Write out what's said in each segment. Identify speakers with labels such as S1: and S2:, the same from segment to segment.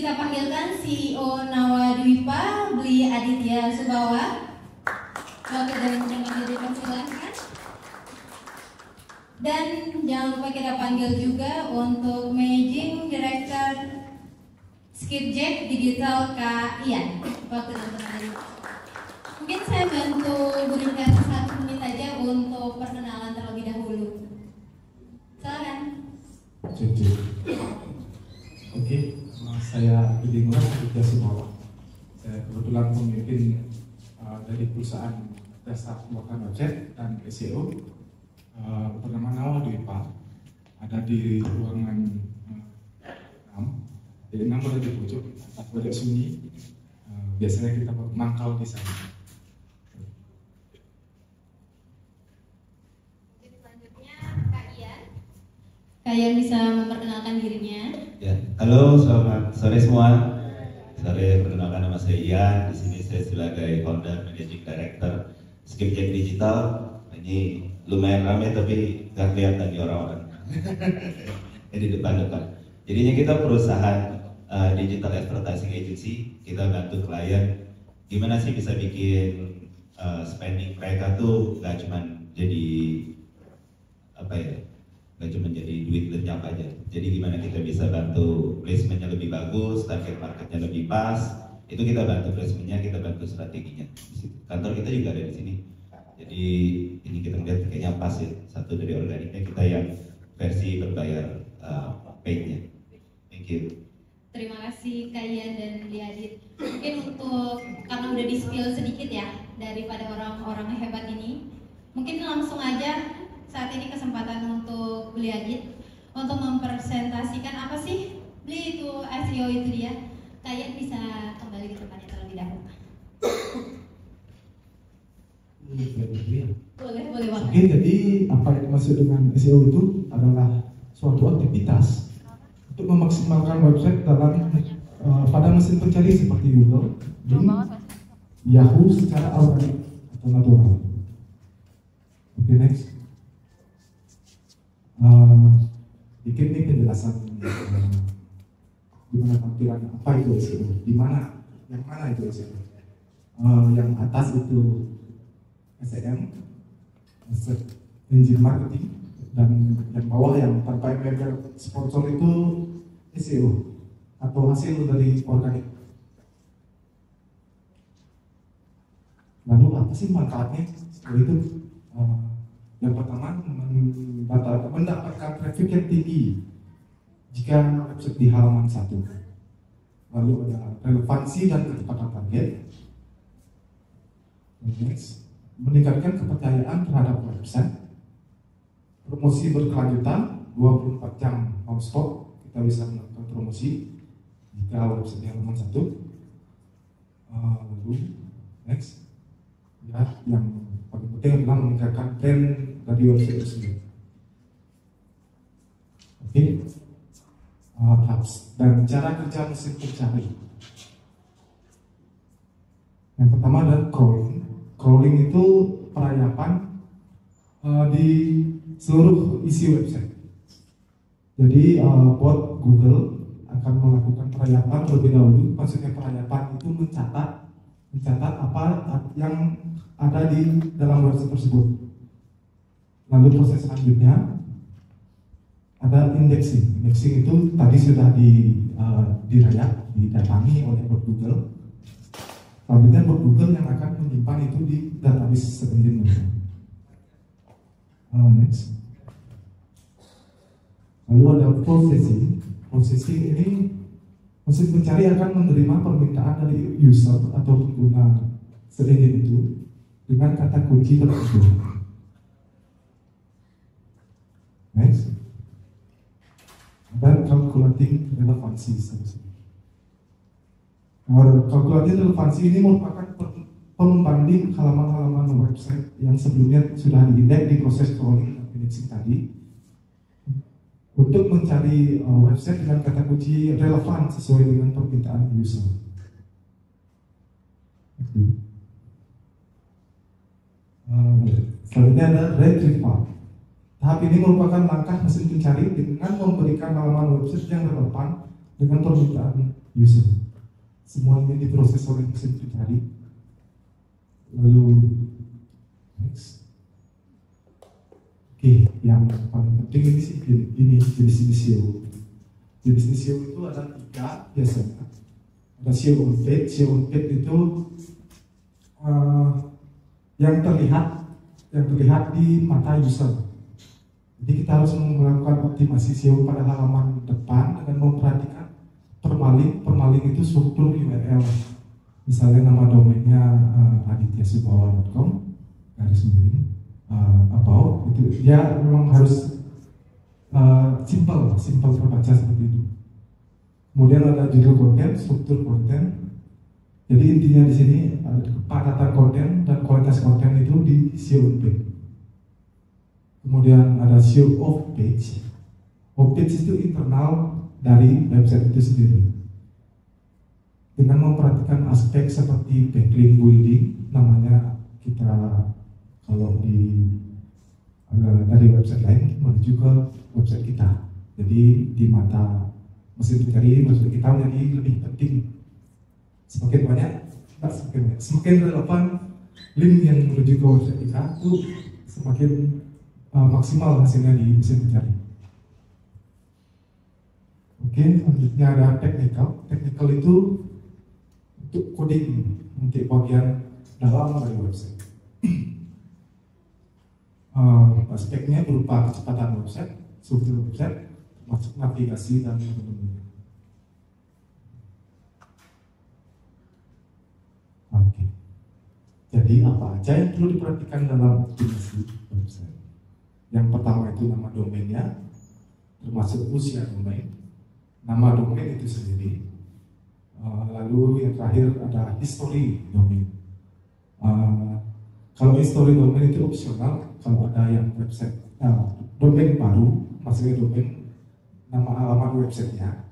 S1: kita panggilkan CEO Nawadwipa Bli Aditya Subawa. Wakil dari Kementerian dipersilakan. Dan jangan lupa kita panggil juga untuk Managing Director Skipjack Digital Kak Ian. Wakil dari mungkin saya bantu berikan 1 menit aja untuk perkenalan terlebih dahulu. Silakan.
S2: Oke, saya Budi Ngurah Aditya Subawa. Saya kebetulan pemimpin dari perusahaan jasa pembuatan website dan SEO bernama Nawadwipa. Ada di ruangan 6. Jadi 6 berada di pojok atas pojok sunyi. Biasanya kita mangkal di sana.
S1: Kalian bisa memperkenalkan dirinya.
S3: Ya, halo, selamat sore semua. Sore, perkenalkan nama saya Ian. Di sini saya sebagai founder managing director Skipjack Digital. Ini lumayan ramai tapi nggak kelihatan di orang-orang. Ini depan-depan. Jadinya kita perusahaan digital advertising agency. Kita bantu klien. Gimana sih bisa bikin spending mereka tuh nggak cuman jadi apa ya? Nggak cuma jadi duit lenyap aja. Jadi gimana kita bisa bantu placementnya lebih bagus, target marketnya lebih pas. Itu kita bantu placementnya, kita bantu strateginya. Kantor kita juga ada di sini. Jadi ini kita lihat kayaknya pas ya. Satu dari organiknya kita yang versi berbayar paid-nya. Thank you.
S1: Terima kasih Kak Ian dan Bli Adit. Mungkin untuk karena udah di spill sedikit ya daripada orang-orang hebat ini, mungkin langsung aja saat ini kesempatan untuk Bli Adit untuk mempresentasikan apa sih Bli itu SEO itu dia. Kalian bisa kembali ke tempatnya terlebih dahulu. Boleh banget.
S2: Oke, jadi apa yang dimaksud dengan SEO itu adalah suatu aktivitas untuk memaksimalkan website dalam pada mesin pencari seperti Google, Bing, Yahoo secara organik atau natural. Oke, next. Dikit nih penjelasan gimana tampilan apa itu SEO, di mana, yang mana itu SEO. Yang atas itu SEM, Search Engine Marketing, dan yang bawah yang tanpa member sponsor itu SEO atau hasil dari organik. Lalu apa sih manfaatnya? Setelah itu yang pertama mendapatkan traffic yang tinggi jika website di halaman 1. Lalu ada relevansi dan kecepatan target. Next, meningkatkan kepercayaan terhadap website. Promosi berkelanjutan 24 jam non-stop, kita bisa melakukan promosi jika website di halaman 1. Lalu next, ya yang paling penting adalah meningkatkan tren dari website tersebut. Oke, apps dan cara kerja mesin pencari. Yang pertama adalah crawling. Crawling itu perayapan di seluruh isi website. Jadi bot Google akan melakukan perayapan terlebih dahulu. Maksudnya perayapan itu mencatat apa yang ada di dalam website tersebut. Lalu proses selanjutnya ada indexing. Indexing itu tadi sudah didatangi oleh bot Google. Selanjutnya bot Google yang akan menyimpan itu di database search engine. Next. Lalu ada processing. Processing ini mesin pencari akan menerima permintaan dari user atau pengguna search engine itu dengan kata kunci tertentu. Next. Dan calculating relevansi seterusnya. Kalkulasi relevansi ini merupakan pembanding halaman-halaman website yang sebelumnya sudah diindeks di proses crawling dan indexing tadi untuk mencari website dengan kata kunci relevan sesuai dengan permintaan user. Selanjutnya ada retrieval. Tahap ini merupakan langkah mesin pencari dengan memberikan halaman website yang relevan dengan permintaan user. Semua ini diproses oleh mesin pencari. Lalu next. Oke, yang paling penting ini sih ini jenis-jenis SEO. Jenis SEO itu ada 3 biasanya. Ada SEO on page. SEO on page itu yang terlihat di mata user. Jadi kita harus melakukan optimasi SEO pada halaman depan dengan memperhatikan permalink itu struktur URL. Misalnya nama domainnya adityasubawa.com garis miring about itu dia memang harus simple terbaca seperti itu. Kemudian ada judul konten, struktur konten. Jadi intinya di sini ada kepadatan konten dan kualitas konten itu di SEO on page. Kemudian ada SEO off page. Off page itu internal dari website itu sendiri. Dengan memperhatikan aspek seperti backlink building, namanya kita kalau dari website lain menuju ke website kita. Jadi di mata mesin pencari website kita menjadi lebih penting. Semakin relevan link yang menuju ke website kita itu semakin maksimal hasilnya di mesin pencari. Oke, selanjutnya ada technical. Technical itu untuk coding, untuk bagian dalam dari website. Aspeknya berupa kecepatan website, struktur website, termasuk navigasi dan menu. Oke. Jadi apa aja yang perlu diperhatikan dalam optimasi website? Yang pertama itu nama domainnya, termasuk usia domain, nama domain itu sendiri. Lalu yang terakhir ada history domain. Kalau history domain itu opsional. Kalau ada yang website domain baru, maksudnya domain nama alamat websitenya,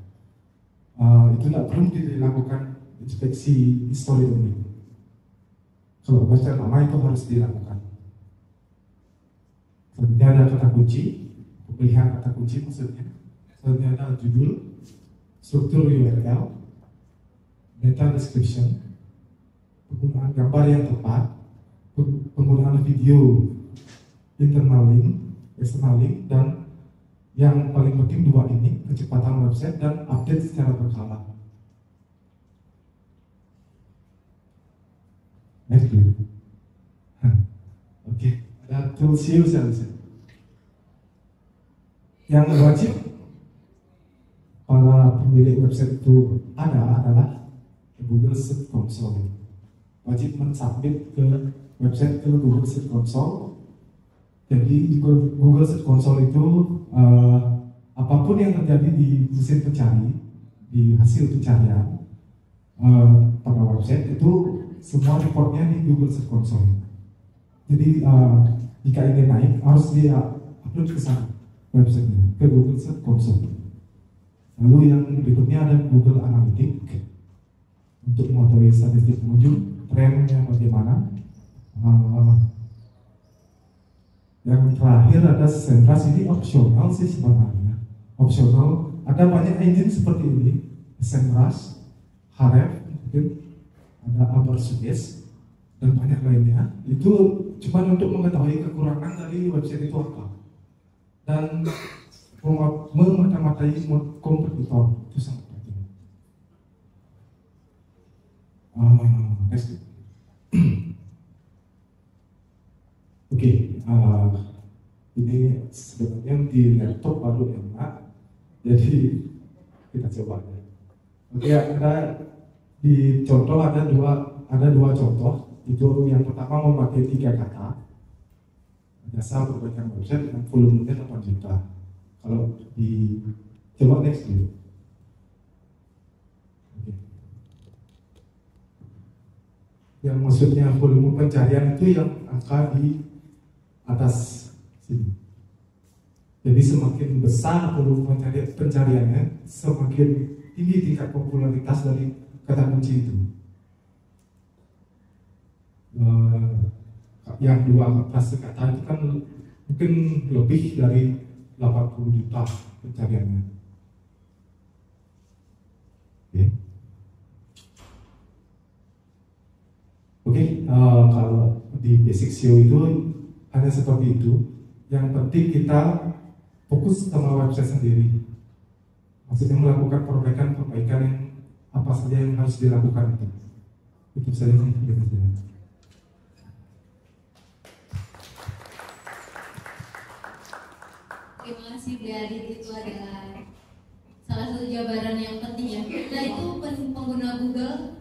S2: itu tidak perlu dilakukan inspeksi history domain. Kalau website lama itu harus dilakukan. Selanjutnya ada kata kunci, pemilihan kata kunci maksudnya. Selanjutnya ada judul, struktur URL, meta description, penggunaan gambar yang tepat, penggunaan video, internal link, external link, dan yang paling penting 2 ini, kecepatan website dan update secara berkala. Next please. Oke, ada tool SEO seharusnya. Yang wajib para pemilik website itu adalah Google Search Console. Wajib mensubmit ke website ke Google Search Console. Jadi Google Search Console itu apapun yang terjadi di mesin pencari, di hasil pencarian pada website itu semua reportnya di Google Search Console. Jadi jika ingin naik harus dia upload ke sana websitenya, ke Google Search Console. Lalu yang berikutnya ada Google Analytics untuk mengetahui statistik pengunjung, trennya bagaimana. Yang terakhir ada SEMrush, ini opsional sih sebenarnya. Opsional, ada banyak engine seperti ini, SEMrush, Href, mungkin ada Abersuggest dan banyak lainnya. Itu cuma untuk mengetahui kekurangan dari website itu apa dan memata-matai kompetitor, itu sangat penting. Next. Oke, ini sebenarnya di laptop baru enak, jadi kita coba aja. Oke, ada di contoh ada dua contoh. Itu yang pertama memakai 3 kata. Jasa perbaikan website dengan volumenya 8 juta. Kalau di coba next dulu. Oke. Yang maksudnya volume pencarian itu yang angka di atas sini. Jadi semakin besar volume pencariannya, semakin tinggi tingkat popularitas dari kata kunci itu. Yang 2 atas kata itu kan mungkin lebih dari 80 juta pencariannya. kalau di basic SEO itu hanya seperti itu. Yang penting kita fokus sama website sendiri. Maksudnya melakukan perbaikan yang apa saja yang harus dilakukan itu. Itu saja sih.
S1: Terima kasih Adit, itu adalah salah satu jawaban yang penting ya. Nah itu pengguna Google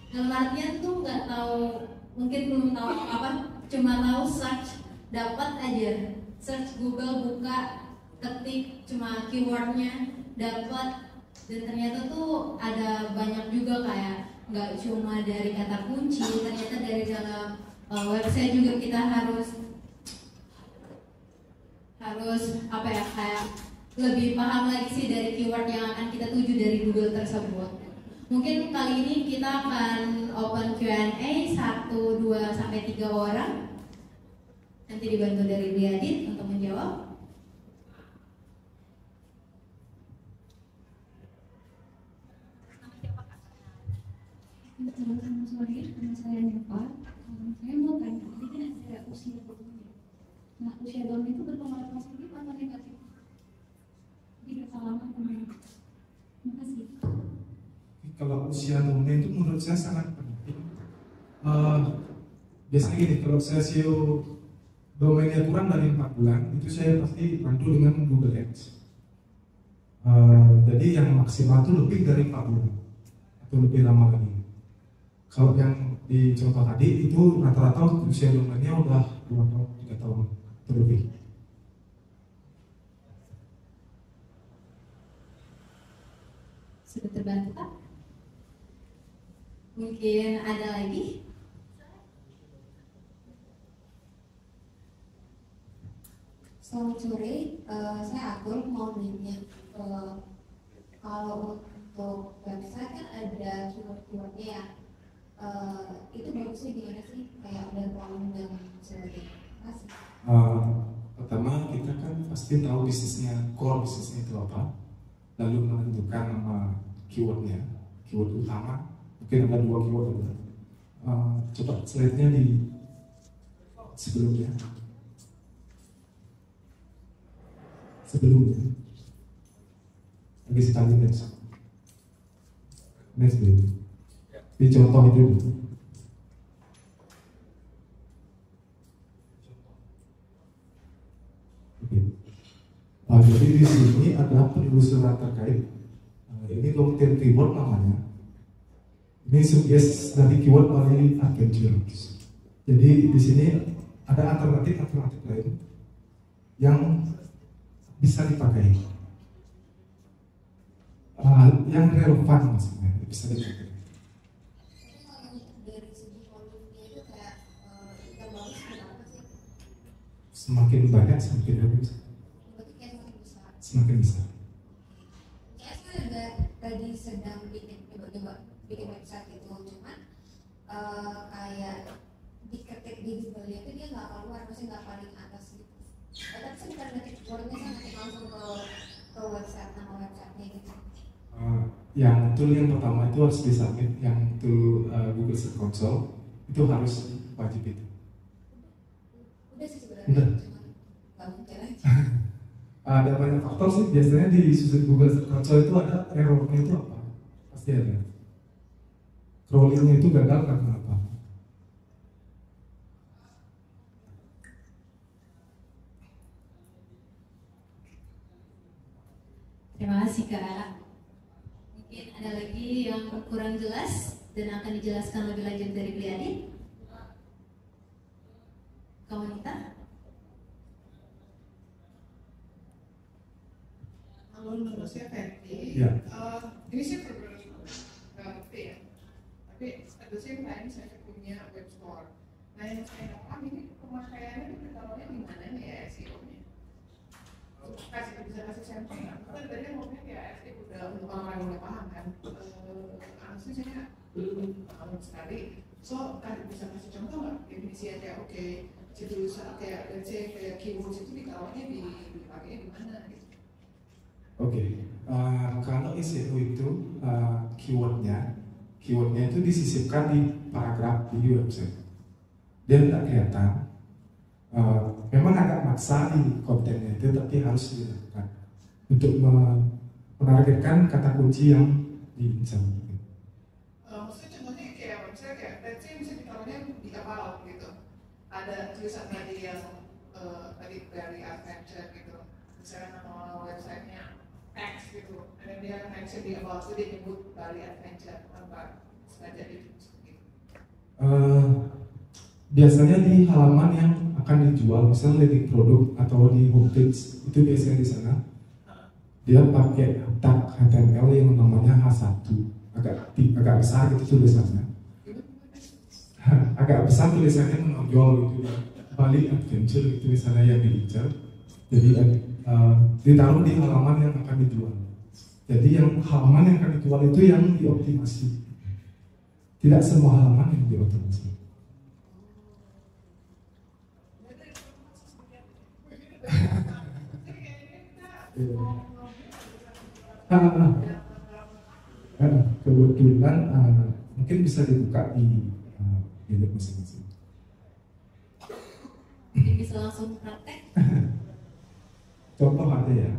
S1: dalam artian tuh nggak tahu, mungkin belum tahu apa, cuma tahu search, dapat aja search Google, buka, ketik cuma keywordnya dapat, dan ternyata tuh ada banyak juga kayak nggak cuma dari kata kunci, ternyata dari dalam website juga kita harus apa ya, kayak lebih paham lagi sih dari keyword yang akan kita tuju dari Google tersebut. Mungkin kali ini kita akan open Q&A 1, 2, sampai 3 orang. Nanti dibantu dari Adit untuk menjawab.
S4: Selamat sore, nama saya Neva. Saya mau tanya, tadi kan ada usia domain. Nah, usia domain itu berpengaruh positif atau negatif? Tidak salah teman. Terima kasih.
S2: Kalau usia domain itu menurut saya sangat penting. Biasanya gini, kalau saya SEO domainnya kurang dari 4 bulan, itu saya pasti bantu dengan Google Ads. Jadi yang maksimal itu lebih dari 4 bulan atau lebih lama lagi. Kalau yang di contoh tadi itu rata-rata usia domainnya udah 2 tahun, 3 tahun atau lebih.
S1: Sudah terbantu Pak? Mungkin ada lagi?
S4: Selamat sore, saya Atul mau nanya, kalau untuk website kan ada keyword-keywordnya ya, itu bagusnya gimana sih? Kayak ada kolom dan sebagainya. Terima kasih.
S2: Pertama kita kan pasti tahu bisnisnya, core bisnisnya itu apa, lalu menentukan nama keywordnya, keyword utama. Mungkin ada 2 keyword ada. Coba slide-nya di sebelumnya. Lagi sekali next dulu. Di contoh itu dulu. Jadi di sini ada penelusuran terkait. Ini long tail keyword namanya. Ini suggest dari keyword dari adventures. Jadi di sini ada alternatif lain yang bisa dipakai, yang relevan maksudnya bisa dipakai.
S4: Dari segi volumenya itu kayak yang bagus kenapa sih?
S2: Semakin banyak semakin bagus.
S4: Berarti kayak semakin besar.
S2: Semakin besar.
S4: Kayak saya juga tadi sedang coba bikin website itu, cuman kayak diketik di Google-nya itu dia nggak keluar, maksudnya nggak paling atas gitu. Tapi saya bukan ngetik keywordnya, saya ngetik langsung ke website, nama websitenya gitu.
S2: Yang tool yang pertama itu harus disubmit, yang tool Google Search Console itu harus wajib itu.
S4: Udah sih sebenarnya,
S2: Udah.
S4: cuman nggak mungkin aja.
S2: Ada banyak faktor sih, biasanya di Google Search Console itu ada errornya itu apa? Pasti ada. Crawlingnya itu gagal karena apa?
S1: Terima kasih Kak. Mungkin ada lagi yang kurang jelas dan akan dijelaskan lebih lanjut dari Adit. Kawanita?
S5: Kalau menurut saya Ferdi,
S2: Ya.
S5: ini sih benar-benar nggak ngerti ya. Tapi at the same time saya punya web store. Nah yang saya paham ini pemakaiannya itu ditaruhnya di mana nih ya SEO-nya? Bisa kasih sampel nggak? Karena tadi kan ngomongnya kayak SEO udah untuk orang yang udah paham kan. Asli saya belum paham sekali. So bisa kasih contoh nggak definisi aja? Oke, situ kayak let's say kayak keywords itu ditaruhnya dipakainya di mana gitu.
S2: Oke, kalau SEO itu keywordnya itu disisipkan di paragraf di website. dia tidak kelihatan. Memang agak maksa di kontennya itu, tapi harus dilakukan untuk menargetkan kata kunci yang diincar.
S5: Maksudnya contohnya kayak misalnya kayak let's say misalnya ditaruhnya di about gitu, ada tulisan tadi yang tadi dari adventure gitu, misalnya nama websitenya X gitu, dan dia mention di about itu dia nyebut Bali Adventure tanpa sengaja gitu.
S2: Biasanya di halaman yang akan dijual, misalnya landing produk atau di homepage, itu biasanya di sana dia pakai tag HTML yang namanya H1, agak besar gitu tulisannya. Agak besar tulisannya menonjol gitu, Bali Adventure itu misalnya yang diincar. Jadi ditaruh di halaman yang akan dijual. Jadi yang halaman yang akan dijual itu yang dioptimasi. Tidak semua halaman yang dioptimasi. Kebetulan mungkin bisa dibuka di gadget masing-masing.
S1: Mungkin bisa langsung praktek.
S2: Contoh ada ya.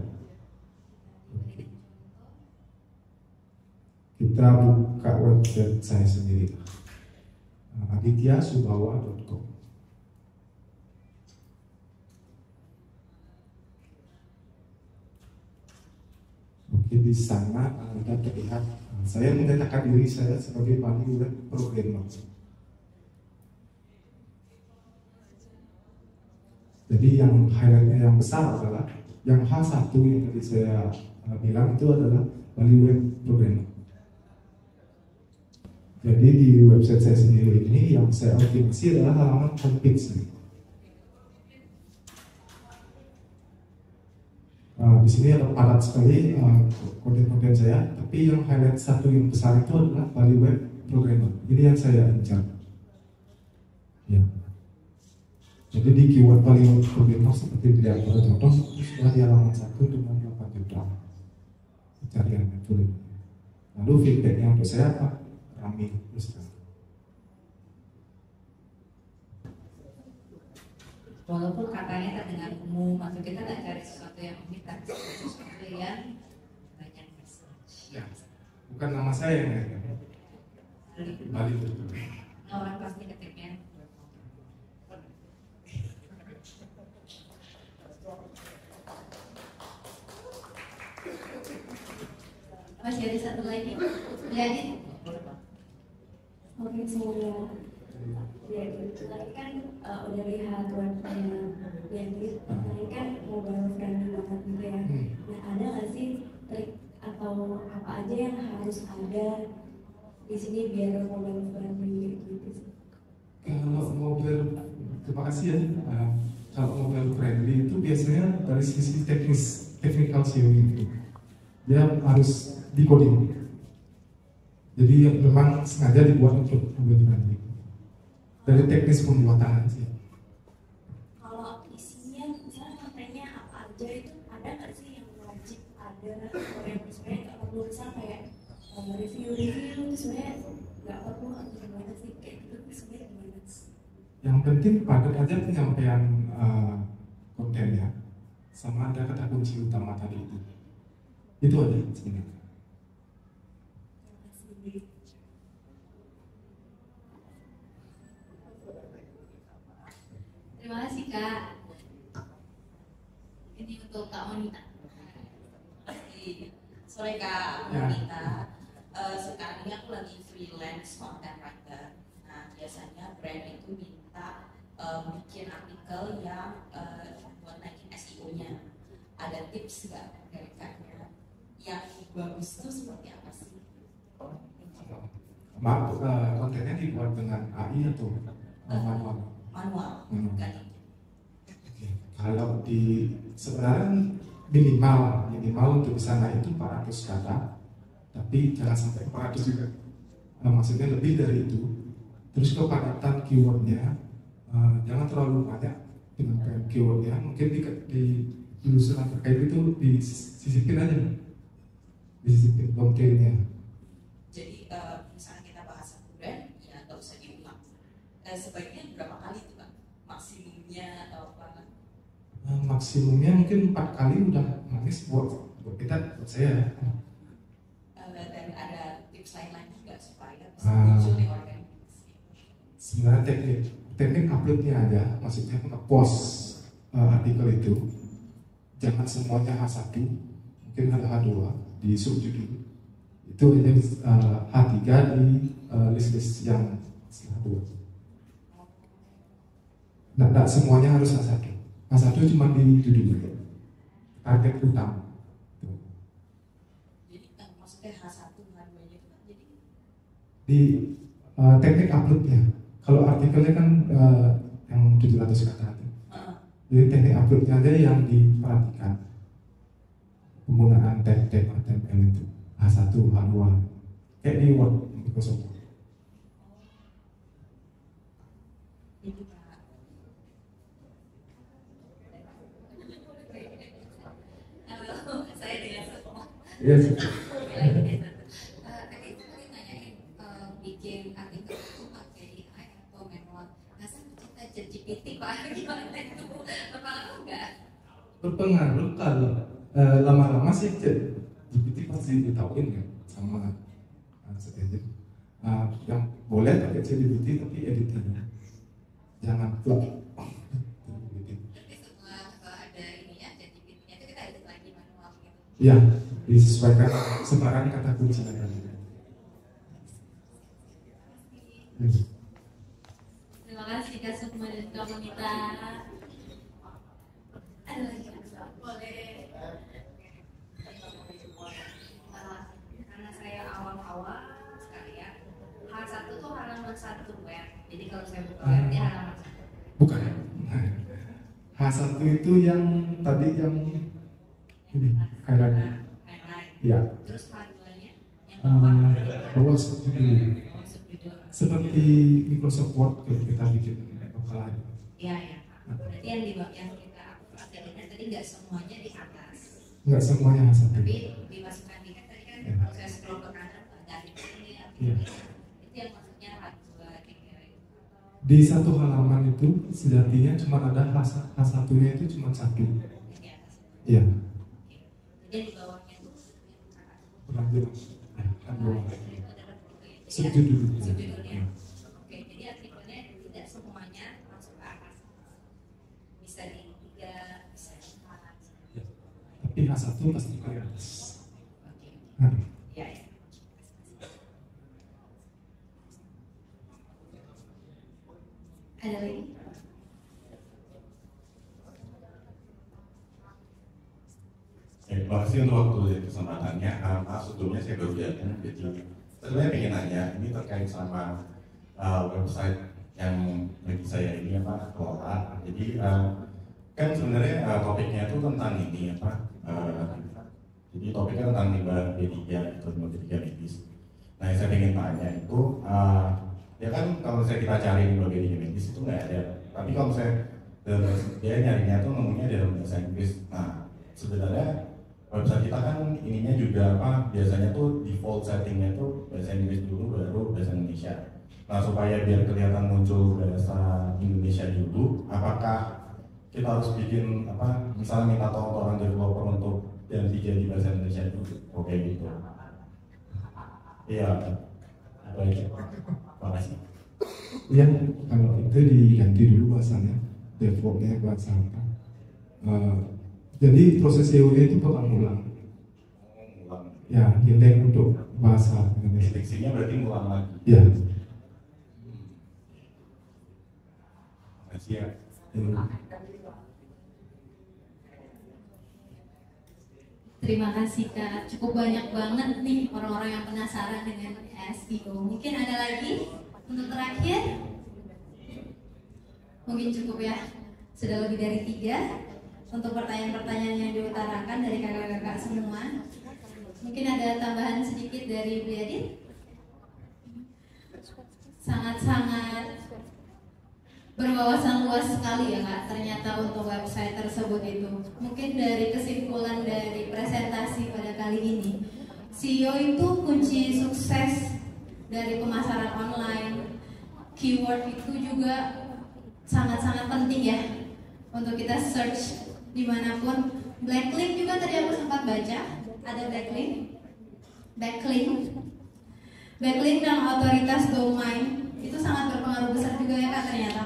S2: Kita buka website saya sendiri, adityasubawa.com. Oke, di sana ada terlihat saya menyatakan diri saya sebagai Bali Web Programmer. Jadi yang highlightnya yang besar adalah yang H1 yang tadi saya bilang itu adalah Bali Web Programmer. Jadi di website saya sendiri ini yang saya optimasi adalah halaman homepage. Di sini ada padat sekali konten-konten saya, tapi yang highlight satu yang besar itu adalah Bali Web Programmer. Ini yang saya incar. Ya. Jadi di keyword Bali Web Programmer seperti dilihat pada contoh, sudah di halaman 1 dengan 8 juta pencarian itu. Lalu feedbacknya untuk saya apa? Rame terus kan.
S6: Walaupun katanya terdengar umum, atau kita tak cari sesuatu yang unik, tapi sesuatu yang banyak research.
S2: Ya, bukan nama saya yang ngomong. Bali betul.
S6: Nah, orang pasti ketiknya.
S1: Masih ada satu lagi. Jadi
S4: Oke, semuanya. Ya, tadi kan udah lihat webnya Yandit, tadi kan mobile friendly banget gitu ya. Nah, ada nggak sih trik atau apa aja yang harus ada di sini biar mobile friendly gitu sih?
S2: Kalau mobile, terima kasih ya. Kalau mobile friendly itu biasanya dari sisi technical SEO itu, dia harus decoding. Jadi memang sengaja dibuat untuk mobile friendly. Dari teknis pembuatan sih.
S4: Kalau isinya misalnya kontennya apa aja itu ada nggak sih yang wajib ada atau yang sebenarnya nggak perlu, misal kayak review itu sebenarnya nggak perlu atau gimana sih, kayak gitu sebenarnya gimana sih?
S2: Yang penting padat aja penyampaian kontennya, sama ada kata kunci utama tadi itu. Itu aja sebenarnya.
S1: terima kasih Kak. Ini untuk Kak Monita.
S6: Sore Kak Monita. Sekarang ini aku lagi freelance content writer. Nah, biasanya brand itu minta bikin artikel yang buat naikin SEO-nya. Ada tips nggak dari Kaknya? Yang bagus itu seperti apa sih?
S2: Maaf, kontennya dibuat dengan AI atau manual?
S6: Manual. Bukan.
S2: Oke. Kalau di sebenarnya minimal untuk bisa naik itu 400 kata, tapi jangan sampai 400 juga. Maksudnya lebih dari itu. Terus kepadatan keywordnya jangan terlalu banyak dengan keywordnya. Mungkin di urusan terkait itu disisipin aja, disisipin long tailnya.
S6: Jadi misalnya kita bahas satu brand, ya nggak usah diulang. sebaiknya berapa kali tuh Kak? Maksimumnya atau apa?
S2: Maksimumnya mungkin 4 kali udah manis buat kita, buat saya.
S6: Dan ada tips lain lagi nggak supaya bisa muncul di organisasi?
S2: Sebenarnya teknik uploadnya aja, maksudnya nge-post artikel itu jangan semuanya H1, mungkin ada H2 di subjudul itu aja, H3 di list-list yang H2. Nah, semuanya harus H1. H1 cuma di judul, target utama.
S6: Jadi maksudnya H1, H2-nya itu kan jadi
S2: Di teknik uploadnya, kalau artikelnya kan yang 700 kata. Jadi teknik uploadnya aja yang diperhatikan, penggunaan tag HTML itu H1, H2 kayak di Word, Microsoft.
S6: itu Kak. Halo, saya Dea Sukma.
S2: Yes.
S4: Tadi itu tadi nanyain bikin artikel itu pakai AI atau manual. Nah, saya mencinta ChatGPT Pak, gimana itu? Berpengaruh nggak?
S2: Berpengaruh kalau lama-lama sih GPT pasti ditauin kan sama sejajar. Yang boleh pakai ChatGPT tapi editnya jangan plug.
S4: Tapi setelah ada ini ya ChatGPT-nya itu kita edit lagi manual gitu.
S2: Ya, disesuaikan sebarang kata kunci.
S1: Terima kasih Kak Sukma dan Kak Monita. Ada lagi? Boleh.
S4: Karena saya awal-awal sekali ya, H1 tuh halaman 1 web. Jadi kalau saya buka web dia halaman 1.
S2: Bukan. H1 itu yang tadi yang ini highlight. Ya.
S4: Terus H2-nya yang
S2: Bawah seperti ini. Seperti Microsoft Word kalau kita bikin lokal.
S4: Iya ya. Berarti yang di bawah yang kita upload tadi nggak semuanya di atas,
S2: Enggak semuanya H1.
S4: tapi dimasukkan di kan tadi kan
S2: Ya.
S4: kalau saya scroll ke kanan ada ini
S2: Ya.
S4: itu yang maksudnya H2 kira-kira itu.
S2: Di satu halaman itu sejatinya cuma ada H1-nya itu cuma satu.
S4: Yang di atas.
S2: Iya.
S4: Oke. Jadi yang di bawahnya itu
S2: Berlanjut. Kan bawah.
S4: Jadi
S2: Subjudul.
S4: subjudulnya. Oke, jadi artikelnya tidak semuanya masuk ke atas. Bisa di 3, bisa di 4.
S2: Ya. Tapi H1 pasti ke atas.
S4: Oke.
S2: Nah,
S4: Iya ya.
S1: Ada lagi?
S7: Terima kasih untuk waktu dan kesempatannya. Maaf sebelumnya saya baru datang, jadi sebenarnya pengen nanya, ini terkait sama website yang bagi saya ini apa kelola. Jadi kan sebenarnya topiknya itu tentang ini apa? Jadi topiknya tentang limbah B3 atau limbah B3 medis. Nah, yang saya pengen tanya itu ya kan kalau saya kita cari limbah B3 medis itu nggak ada. Tapi kalau saya dia nyarinya tuh nemunya dalam bahasa Inggris. Nah, sebenarnya website kita kan ininya juga apa biasanya tuh default settingnya tuh bahasa Inggris dulu baru bahasa Indonesia. Nah, supaya biar kelihatan muncul bahasa Indonesia dulu, apakah kita harus bikin apa misalnya minta tolong orang developer untuk ganti jadi bahasa Indonesia dulu? Oke gitu. Iya, itu aja. Terima kasih.
S2: ya kalau itu diganti dulu bahasanya, defaultnya bahasa apa. Jadi proses SEO-nya itu berulang-ulang.
S7: Ngulang.
S2: Ya, indeks untuk bahasa Indonesia.
S7: Diksinya berarti ngulang lagi.
S2: Ya.
S7: Terima kasih ya.
S1: Terima kasih Kak. Cukup banyak banget nih orang-orang yang penasaran dengan SEO. Mungkin ada lagi untuk terakhir? Mungkin cukup ya. Sudah lebih dari 3 untuk pertanyaan-pertanyaan yang diutarakan dari kakak-kakak semua. Mungkin ada tambahan sedikit dari Bu Yadin? Sangat-sangat berwawasan luas sekali ya Kak, ternyata untuk website tersebut itu. Mungkin dari kesimpulan dari presentasi pada kali ini, SEO itu kunci sukses dari pemasaran online. keyword itu juga sangat-sangat penting ya untuk kita search dimanapun. Backlink juga tadi aku sempat baca, ada backlink dan otoritas domain itu sangat berpengaruh besar juga ya Kak ternyata.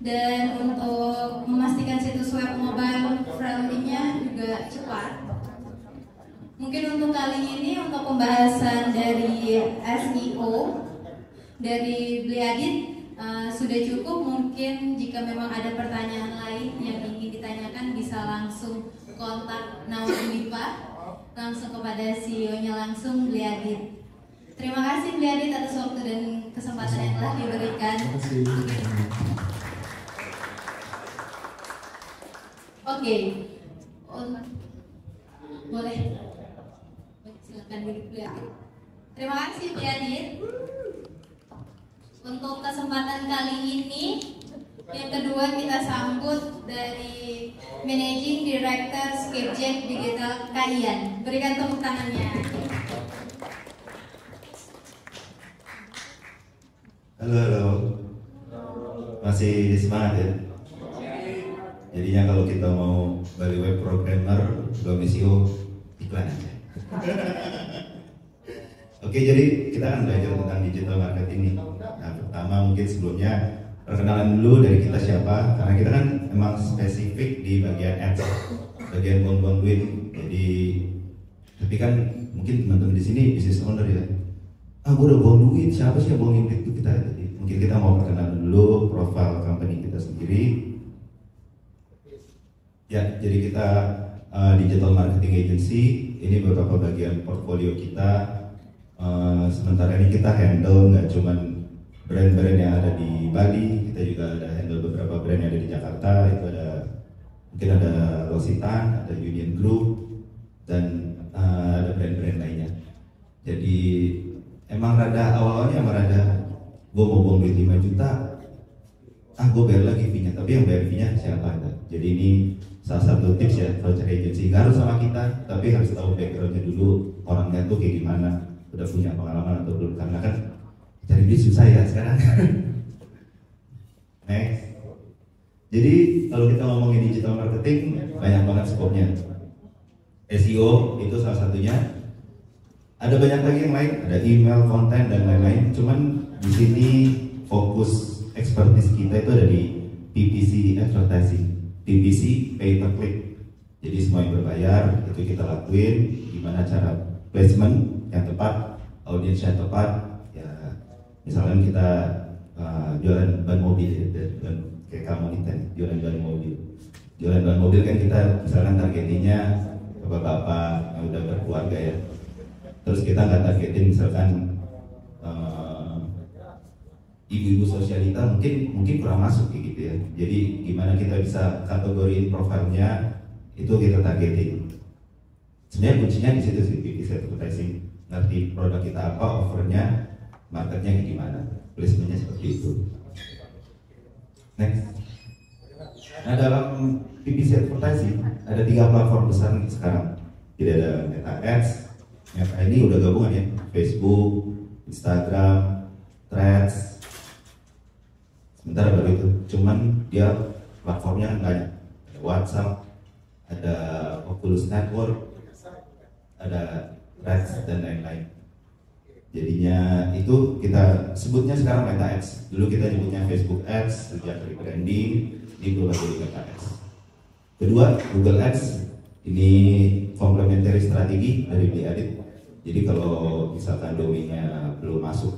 S1: Dan untuk memastikan situs web mobile friendly-nya juga cepat. Mungkin untuk kali ini untuk pembahasan dari SEO dari Bliadit sudah cukup. Mungkin jika memang ada pertanyaan lain yang ingin ditanyakan bisa langsung kontak Naomi Mipa langsung kepada CEO-nya langsung Bliadit. Terima kasih Bliadit atas waktu dan kesempatan yang telah diberikan. Oke. Boleh. Silakan duduk Bliadit. Terima kasih Bliadit. Untuk kesempatan kali ini, yang kedua kita sambut dari Managing Director Skipjack Digital Kaiyan. Berikan tepuk tangannya.
S3: Halo. Masih semangat ya? Jadinya kalau kita mau beli web programmer, belum SEO, iklan aja. Oke, jadi kita akan belajar tentang digital marketing nih. Nah, pertama mungkin sebelumnya perkenalan dulu dari kita siapa, karena kita kan emang spesifik di bagian ads, bagian buang-buang duit. Jadi, tapi kan mungkin teman-teman di sini business owner ya. Gue udah buang duit, siapa sih yang buangin duit itu kita? Jadi mungkin kita mau perkenalan dulu profil company kita sendiri. Ya, jadi kita digital marketing agency. Ini beberapa bagian portfolio kita. Sementara ini kita handle nggak cuman brand-brand yang ada di Bali, kita juga ada handle beberapa brand yang ada di Jakarta. Itu ada mungkin ada Lositan, ada Union Group, dan ada brand-brand lainnya. Jadi emang awalnya gue mau buang duit 5 juta, gue bayar lagi fee-nya, tapi yang bayar fee-nya siapa? Jadi ini salah satu tips ya kalau cari agency, nggak harus sama kita, tapi harus tahu background-nya dulu, orangnya tuh kayak gimana, udah punya pengalaman atau belum, karena kan cari duit susah ya sekarang. Next. Jadi kalau kita ngomongin digital marketing, banyak banget skopnya. SEO itu salah satunya. Ada banyak lagi yang lain, ada email, konten dan lain-lain. Cuman di sini fokus expertise kita itu ada di PPC advertising, PPC pay per click. Jadi semua yang berbayar itu kita lakuin. Gimana cara placement yang tepat, audience yang tepat. Ya, misalkan kita jualan ban mobil, dan kayak kamu nih, jualan ban mobil. Jualan ban mobil kan kita misalkan targetingnya bapak-bapak yang udah berkeluarga ya. Terus kita nggak targetin misalkan ibu-ibu sosialita, mungkin kurang masuk kayak gitu ya. Jadi gimana kita bisa kategoriin profilnya, itu kita targetin. Sebenarnya kuncinya di situ sih, PPC advertising. Ngerti produk kita apa, offernya, marketnya gimana, placementnya seperti itu. Next. Nah, dalam PPC advertising ada 3 platform besar nih sekarang. Jadi ada Meta Ads. Meta ini udah gabungan ya, Facebook, Instagram, Threads. Sementara baru itu, cuman dia platformnya banyak. Ada WhatsApp, ada Oculus Network, ada Threads dan lain-lain. Jadinya itu kita sebutnya sekarang Meta Ads. Dulu kita nyebutnya Facebook Ads, sejak rebranding, ini berubah jadi Meta Ads. Kedua, Google Ads. Ini complementary strategi dari Bliadit. Jadi kalau misalkan domainnya belum masuk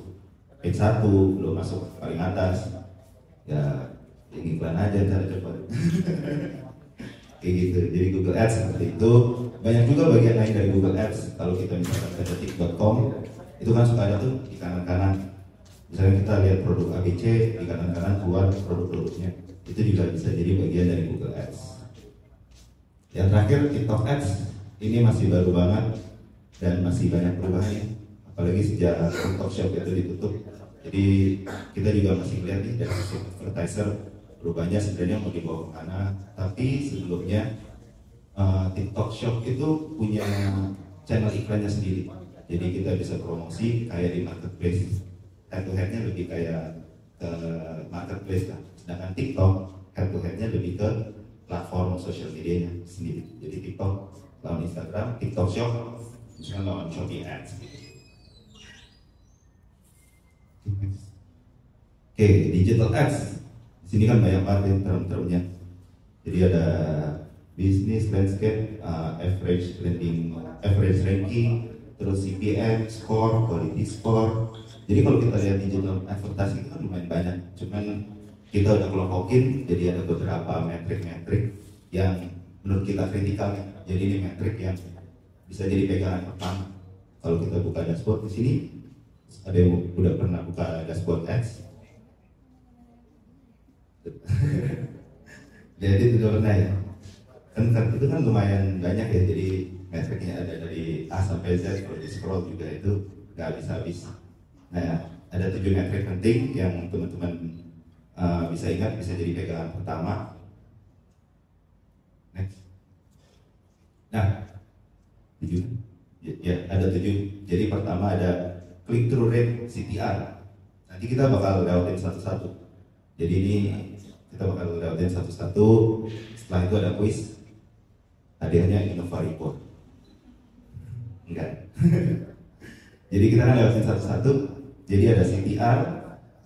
S3: page 1, belum masuk paling atas, ya iklan aja cara cepat. Kayak gitu. Jadi Google Ads seperti itu. Banyak juga bagian lain dari Google Ads. Kalau kita misalkan ke detik.com, itu kan suka ada tuh di kanan-kanan. Misalnya kita lihat produk ABC, di kanan-kanan keluar produk-produknya. Itu juga bisa jadi bagian dari Google Ads. Yang terakhir, TikTok Ads. Ini masih baru banget dan masih banyak perubahannya. Apalagi sejak TikTok Shop itu ditutup. Jadi kita juga masih lihat nih dari sisi advertiser perubahannya sebenarnya mau dibawa kemana. Tapi sebelumnya TikTok Shop itu punya channel iklannya sendiri. Jadi kita bisa promosi kayak di marketplace. Head to headnya lebih kayak ke marketplace lah. Sedangkan TikTok head to headnya lebih ke platform sosial medianya sendiri. Jadi TikTok lawan Instagram, TikTok Shop misalnya lawan Shopee Ads. Oke, digital ads. Di sini kan banyak banget term-termnya. Jadi ada business landscape, average ranking, terus CPM, score, quality score. Jadi kalau kita lihat digital advertising itu kan lumayan banyak. Cuman kita udah kelompokin, jadi ada beberapa metrik-metrik yang menurut kita kritikal. Jadi ini metrik yang bisa jadi pegangan pertama. Kalau kita buka dashboard di sini, ada yang udah pernah buka dashboard ads? Jadi itu udah pernah ya? Kan itu kan lumayan banyak ya, jadi metriknya ada dari A sampai Z. Kalau di scroll juga itu nggak habis-habis. Nah, ada 7 metrik penting yang teman-teman bisa ingat, bisa jadi pegangan pertama. Next. Nah, 7 ya, ada 7. Jadi pertama ada click through rate CTR. Nanti kita bakal lewatin satu-satu. Jadi ini kita bakal lewatin satu-satu. Setelah itu ada quiz. Hadiahnya Innova Report. Enggak. Jadi kita akan lewatin satu-satu. Jadi ada CTR.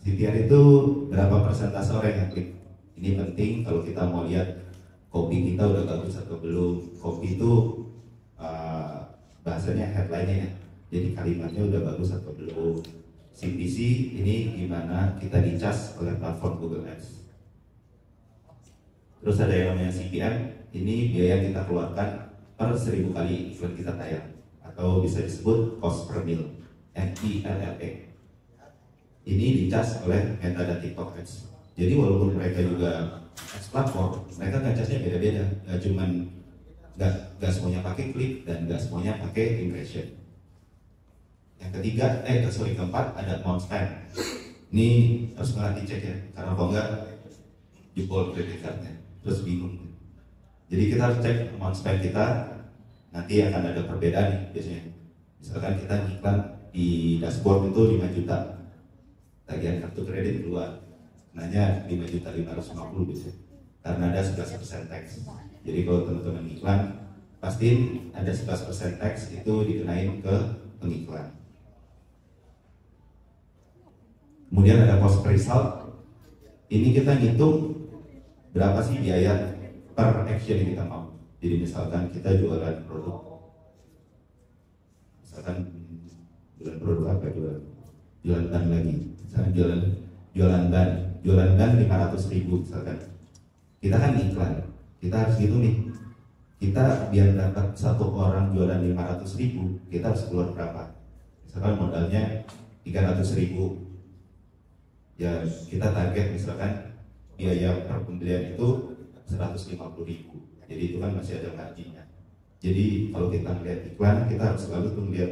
S3: CTR itu berapa persentase orang yang klik. Ini penting kalau kita mau lihat kopi kita udah bagus atau belum. Kopi itu bahasanya headline-nya ya. Jadi kalimatnya udah bagus atau belum. CPC ini gimana kita dicas oleh platform Google Ads. Terus ada yang namanya CPM, ini biaya yang kita keluarkan per 1000 kali iklan kita tayang, atau bisa disebut cost per mil, MILLE. Ini dicas oleh Meta dan TikTok Ads. Jadi walaupun mereka juga ads platform, mereka ngecasnya beda-beda. Gak semuanya pakai klik dan gak semuanya pakai impression. Yang ketiga, keempat ada amount spend. Ini harus ngerti cek ya, karena kalau enggak jebol credit cardnya, terus bingung. Jadi kita harus cek amount spend kita, nanti akan ada perbedaan nih biasanya. Misalkan kita iklan di dashboard itu 5 juta, tagihan kartu kredit keluar, nanya 5.550.000 biasanya, karena ada 11% tax. Jadi kalau teman-teman iklan, pastiin ada 11% tax itu dikenain ke pengiklan. Kemudian ada cost per result. Ini kita ngitung berapa sih biaya per action yang kita mau. Jadi misalkan kita jualan produk, misalkan jualan produk apa, jualan ban lagi. Misalkan jualan ban 500.000 misalkan. Kita kan iklan, kita harus gitu nih. Kita biar dapat satu orang jualan 500.000, kita harus keluar berapa? Misalkan modalnya 300.000. Ya kita target misalkan biaya per pembelian itu 150.000. Jadi itu kan masih ada marginnya. Jadi kalau kita melihat iklan, kita harus selalu tuh melihat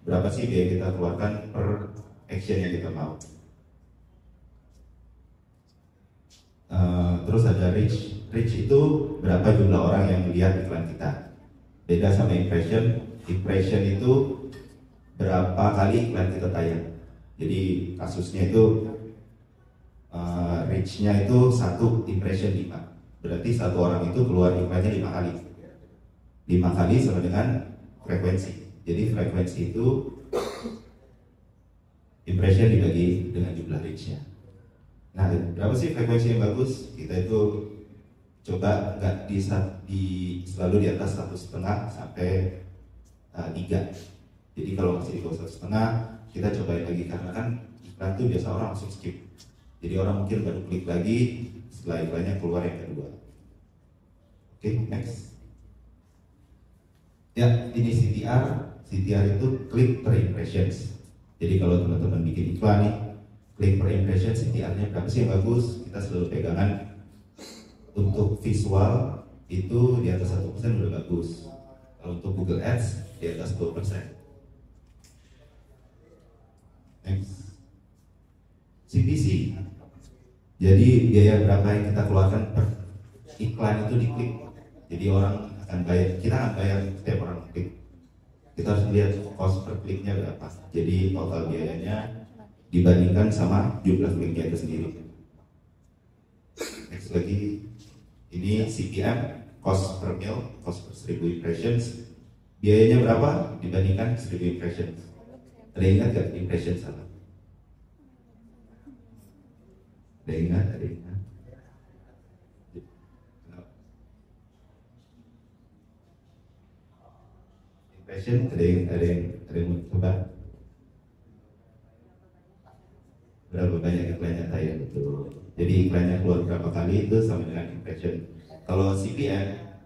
S3: berapa sih biaya kita keluarkan per action yang kita mau. Terus ada reach. Reach itu berapa jumlah orang yang melihat iklan kita. Beda sama impression. Impression itu berapa kali iklan kita tayang. Jadi kasusnya itu reach-nya itu 1 impression 5. Berarti satu orang itu keluar iklannya 5 kali. 5 kali sama dengan frekuensi. Jadi frekuensi itu impression dibagi dengan jumlah reach-nya. Nah, berapa sih frekuensi yang bagus? Kita itu coba nggak selalu di atas 1,5 sampai 3. Jadi kalau masih di bawah 1,5, kita cobain lagi, karena kan iklan itu biasa orang langsung skip. Jadi orang mungkin baru klik lagi setelah iklannya keluar yang kedua. Oke, next. Ya, ini CTR. CTR itu click per impressions. Jadi kalau teman-teman bikin iklan nih, click per impression CTR-nya berapa sih yang bagus? Kita selalu pegangan untuk visual itu di atas 1% udah bagus. Kalau untuk Google Ads di atas 2%. Next. CPC. Jadi biaya berapa yang kita keluarkan per iklan itu diklik. Jadi orang akan bayar, kita akan bayar setiap orang klik. Kita harus lihat cost per kliknya berapa. Jadi total biayanya dibandingkan sama jumlah kliknya itu sendiri. Next lagi, ini CPM, cost per mil, cost per 1000 impressions. Biayanya berapa dibandingkan 1000 impressions? Ada ingat gak impression sama? Ada ingat? Ada ingat? Impression, ada yang mau coba? Berapa banyak iklannya tayang itu? Jadi iklannya keluar berapa kali itu sama dengan impression. Kalau CPM,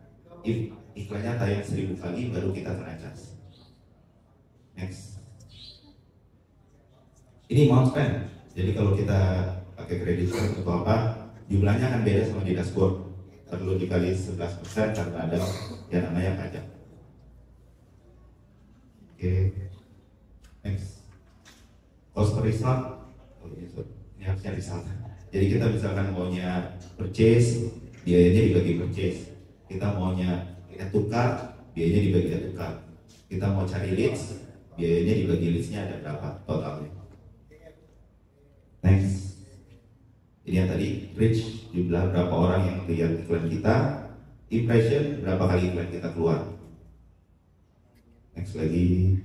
S3: iklannya tayang 1000 kali baru kita kena cas. Next. Ini amount spend. Jadi kalau kita pakai kredit card atau apa, jumlahnya akan beda sama di dashboard. Perlu dikali 11% karena ada yang namanya pajak. Oke. Next. Cost per result. Oh, ini harusnya result. Jadi kita misalkan maunya purchase, biayanya dibagi purchase. Kita maunya tukar, biayanya dibagi tukar. Kita mau cari leads, biayanya dibagi leadsnya ada berapa totalnya. Next. Ini yang tadi, reach, jumlah berapa orang yang lihat iklan kita. Impression, berapa kali iklan kita keluar. Next lagi,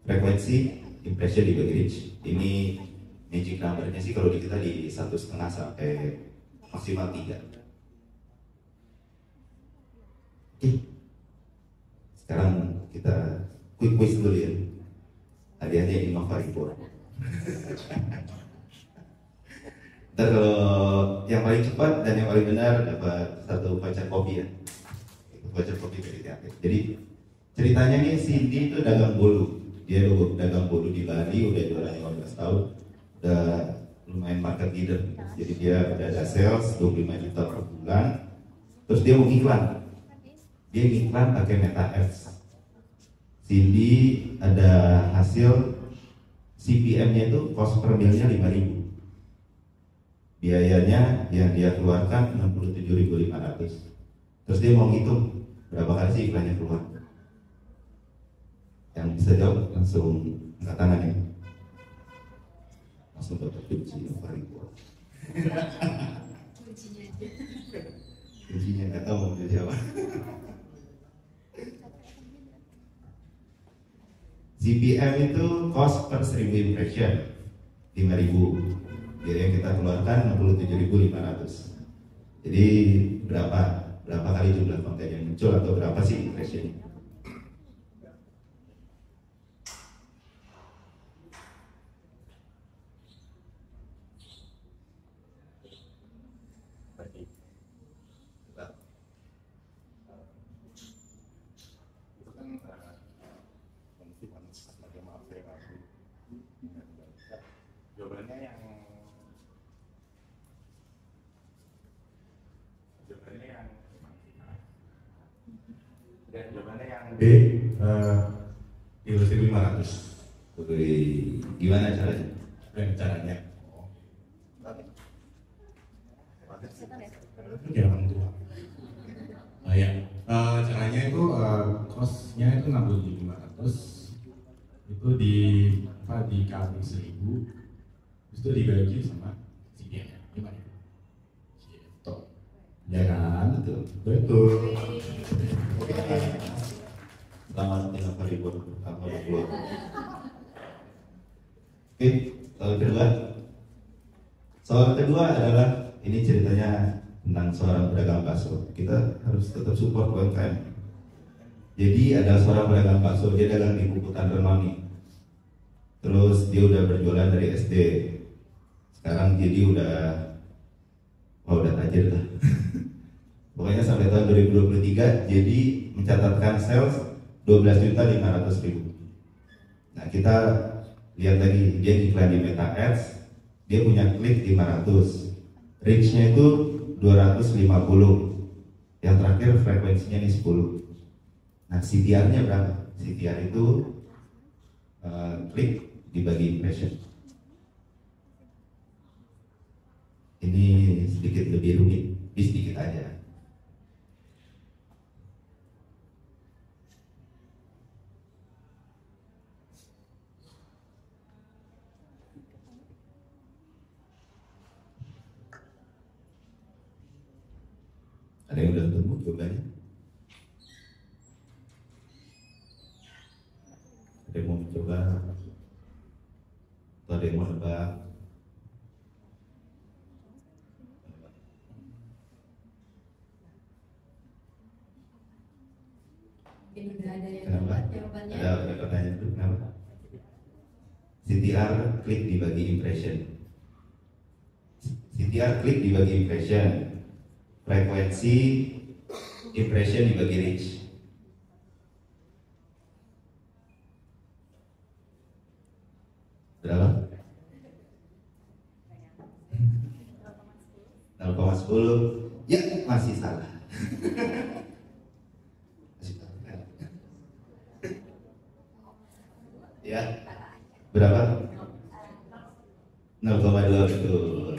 S3: frekuensi, impression dibagi reach. Ini magic numbernya sih kalau di kita di 1,5 sampai maksimal 3. Oke. Sekarang kita quick quiz dulu ya. Hadiahnya Innova Report. Ntar kalau yang paling cepat dan yang paling benar dapat 1 voucher kopi ya. Voucher kopi dari TAP. Jadi ceritanya nih, Cindy itu dagang bolu. Dia dagang bolu di Bali, udah jualan 15 tahun. Udah lumayan market leader. Jadi dia udah ada sales 25 juta per bulan. Terus dia mau iklan. Dia iklan pakai Meta Ads. Cindy ada hasil CPM-nya itu cost per milnya 5.000. Biayanya yang dia keluarkan 67.500. Terus dia mau ngitung berapa kali sih iklannya keluar. Yang bisa jawab langsung angkat tangan ya. Langsung dapat kunci Innova Report. Kuncinya nggak tahu mau jadi apa. CPM itu cost per 1000 impression 5.000. Biaya yang kita keluarkan 67.500. Jadi berapa kali jumlah konten yang muncul atau berapa sih impression?
S7: Jawabannya yang B, 3.500.
S3: Gimana caranya?
S7: Caranya? Oke, alhamdulillah. Ya, caranya itu costnya itu 6.500. Itu dikali 1.000, itu dibagi sama CPM-nya. Gimana? Gitu. Ya kan? Betul.
S3: Selamat Innova Report pertama keluar. Oke, soal kedua adalah ini ceritanya tentang seorang pedagang bakso. Kita harus tetap support UMKM. Jadi ada seorang pedagang bakso, dia dagang di Puputan Renoni. Terus dia udah berjualan dari SD. Sekarang jadi udah tajir lah. Pokoknya sampai tahun 2023 jadi mencatatkan sales 12.500.000. Nah kita lihat tadi dia iklan di Meta Ads, dia punya klik 500, reach-nya itu 250, yang terakhir frekuensinya ini 10. Nah CTR-nya berapa? CTR itu klik dibagi impression. Ini sedikit lebih rumit, sedikit aja. Ada yang udah ketemu jawabannya? Ada yang mau mencoba? Atau ada yang mau nebak?
S6: Mungkin udah ada yang
S3: Kenapa?
S6: dapat jawabannya.
S3: Ada pertanyaan itu kenapa? CTR klik dibagi impression. CTR klik dibagi impression. Frekuensi impression dibagi reach. Berapa? 0,10. Ya, masih salah. Ya, berapa? 0,2 betul.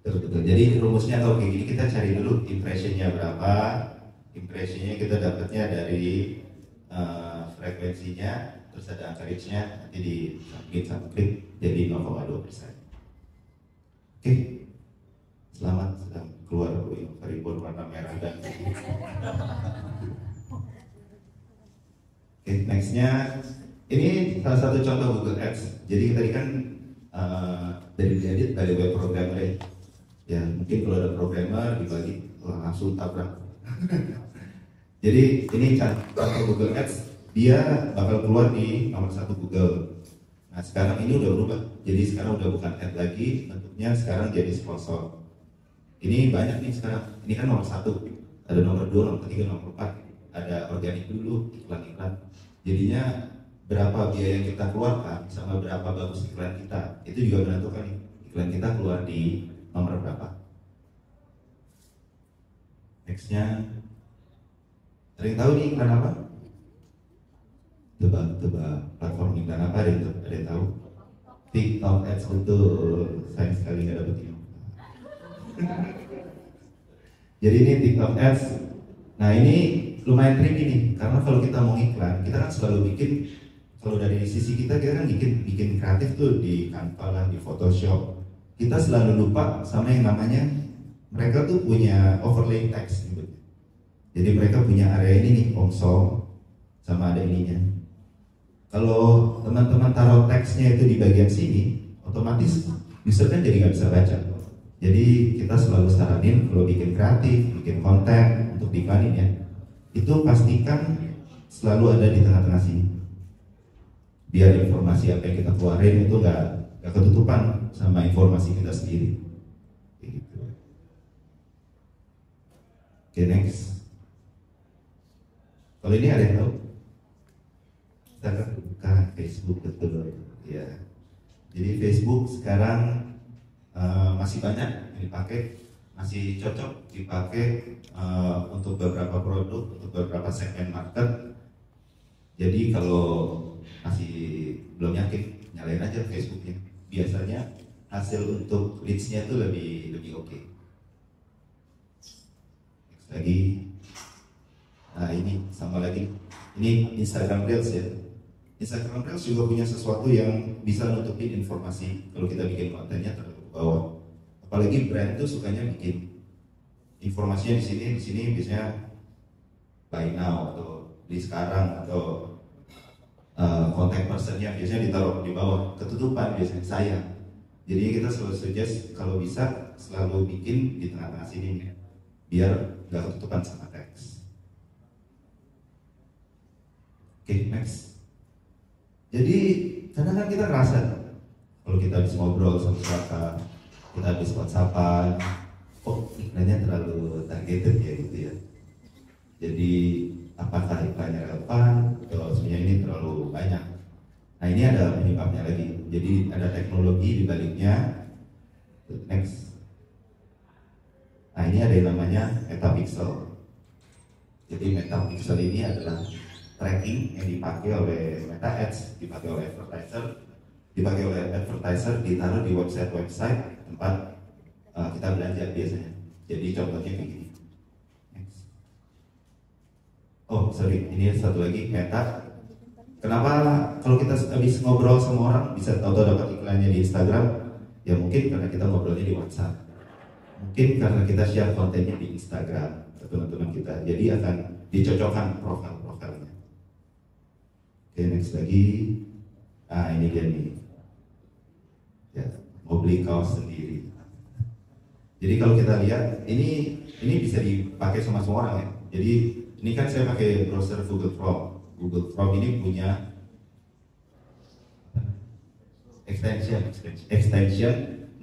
S3: Betul. Jadi rumusnya kalau kayak gini kita cari dulu impressionnya berapa. Impressionnya kita dapatnya dari frekuensinya, terus ada angka reach-nya, nanti disambungin sama klik jadi 0,2%. Oke, selamat sedang keluar ribbon warna merah dan putih. Oke, nextnya ini salah satu contoh Google Ads. Jadi tadi kan dari edit dari web programmer ya, mungkin kalau ada programmer dibagi langsung tabrak. Jadi ini contoh Google Ads, dia bakal keluar di nomor 1 Google. Nah sekarang ini udah berubah, jadi sekarang udah bukan ad lagi, bentuknya sekarang jadi sponsor. Ini banyak nih sekarang, ini kan nomor 1, ada nomor 2, nomor 3, nomor 4, ada organik dulu, iklan-iklan. Jadinya berapa biaya yang kita keluarkan sama berapa bagus iklan kita, itu juga menentukan nih, iklan kita keluar di nomor berapa. Nextnya, ada yang tahu nih iklan apa? Tebak platform iklan apa, ada yang tahu? TikTok Ads, betul. Sayang sekali nggak dapet ini. Jadi ini TikTok Ads. Nah ini lumayan tricky nih, karena kalau kita mau iklan, kita kan selalu bikin, kalau dari sisi kita kan bikin kreatif tuh di Canva lah, di Photoshop. Kita selalu lupa sama yang namanya, mereka tuh punya overlay text gitu. Jadi mereka punya area ini nih, konsol, sama ada ininya. Kalau teman-teman taruh teksnya itu di bagian sini, otomatis user kan jadi nggak bisa baca. Jadi kita selalu saranin kalau bikin kreatif, bikin konten untuk diiklanin ya, itu pastikan selalu ada di tengah-tengah sini. Biar informasi apa yang kita keluarin itu nggak ketutupan sama informasi kita sendiri. Gitu. Oke, next. Kalau ini ada yang tahu? Instagram bukan, Facebook betul ya. Jadi Facebook sekarang masih banyak yang dipakai, masih cocok dipakai untuk beberapa produk, untuk beberapa segmen market. Jadi kalau masih belum yakin, nyalain aja Facebooknya. Biasanya hasil untuk leads-nya tuh lebih oke. Next lagi, nah ini sama lagi, ini Instagram Reels ya. Instagram Reels juga punya sesuatu yang bisa nutupin informasi kalau kita bikin kontennya terlalu ke bawah. Apalagi brand tuh sukanya bikin informasinya di sini biasanya buy now atau beli sekarang atau contact personnya biasanya ditaruh di bawah, ketutupan biasanya sayang. Jadi kita selalu suggest kalau bisa selalu bikin di tengah-tengah sini biar nggak ketutupan sama teks. Oke, next. Jadi kadang kan kita ngerasa kalau kita habis ngobrol sama siapa, kita habis WhatsAppan, oh iklannya terlalu targeted ya gitu ya. Jadi apakah iklannya relevan atau sebenarnya ini terlalu banyak? Nah ini ada penyebabnya lagi. Jadi ada teknologi di baliknya. Next. Nah ini ada yang namanya metapixel. Jadi metapixel ini adalah tracking yang dipakai oleh Meta Ads, dipakai oleh advertiser, ditaruh di website tempat kita belanja biasanya. Jadi contohnya kayak gini. Next. Oh sorry, ini satu lagi Meta. Kenapa kalau kita habis ngobrol sama orang bisa tahu dapat iklannya di Instagram? Ya mungkin karena kita ngobrolnya di WhatsApp, mungkin karena kita share kontennya di Instagram ke teman-teman kita, jadi akan dicocokkan profil-profilnya. Oke, next lagi. Nah, ini dia nih. Ya, mau beli kaos sendiri. Jadi kalau kita lihat, ini bisa dipakai sama semua orang ya. Jadi ini kan saya pakai browser Google Chrome. Google Chrome ini punya extension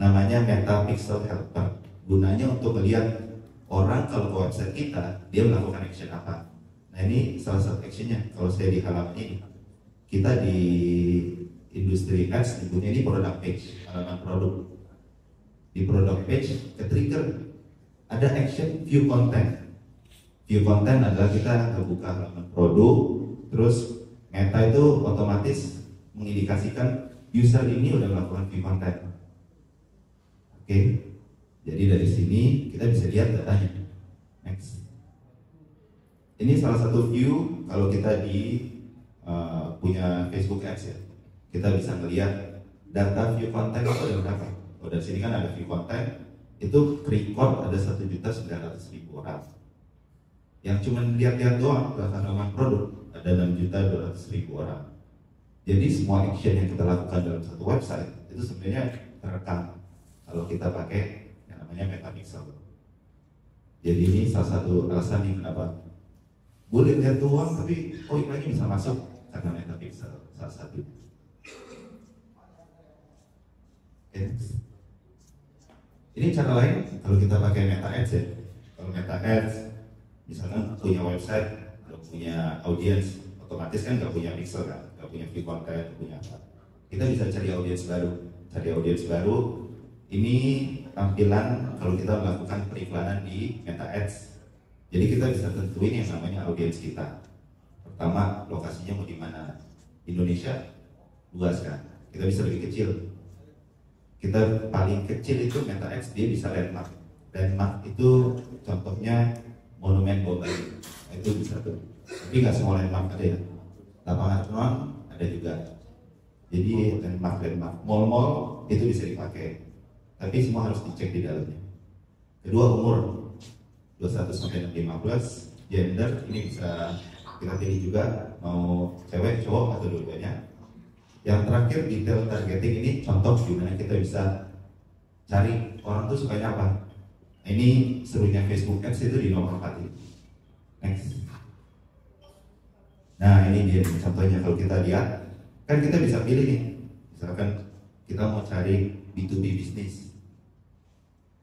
S3: namanya Metapixel Helper. Gunanya untuk melihat orang kalau ke website kita, dia melakukan action apa. Nah ini salah satu actionnya. Kalau saya di halaman ini, kita di industri ads nyebutnya ini product page, halaman produk. Di product page ke-trigger ada action view content. View content adalah kita buka halaman produk, terus Meta itu otomatis mengindikasikan user ini udah melakukan view content. Oke, jadi dari sini kita bisa lihat datanya. Next. Ini salah satu view kalau kita di punya Facebook Ads ya. Kita bisa melihat data view content itu ada berapa. Kalau dari sini kan ada view content, itu record ada 1.900.000 orang. Yang cuma lihat-lihat doang data halaman produk ada 6.200.000 orang. Jadi semua action yang kita lakukan dalam satu website itu sebenarnya terekam kalau kita pakai yang namanya Metapixel. Jadi ini salah satu alasan nih kenapa boleh lihat doang tapi poin lagi bisa masuk karena Metapixel salah satu. Okay. Ini cara lain kalau kita pakai Meta Ads ya. Kalau Meta Ads misalkan punya website, punya audience, otomatis kan nggak punya pixel kan, nggak punya view content, punya apa. Kita bisa cari audience baru. Ini tampilan kalau kita melakukan periklanan di Meta Ads. Jadi kita bisa tentuin yang namanya audience kita. Pertama, lokasinya mau di mana? Indonesia luas kan, kita bisa lebih kecil. Kita paling kecil itu Meta Ads dia bisa landmark. Landmark itu contohnya Monumen Bali, itu bisa tuh. Tapi nggak semua landmark ada ya. Lapangan penuh ada juga. Jadi landmark mall itu bisa dipakai. Tapi semua harus dicek di dalamnya. Kedua, umur 21 sampai 15, gender ini bisa kita pilih juga mau cewek, cowok atau dua-duanya. Yang terakhir detail targeting ini contoh gimana kita bisa cari orang tuh sukanya apa. Nah, ini serunya Facebook Ads itu di nomor 4 ini. Next. Nah ini dia contohnya kalau kita lihat kan kita bisa pilih nih, misalkan kita mau cari B2B bisnis,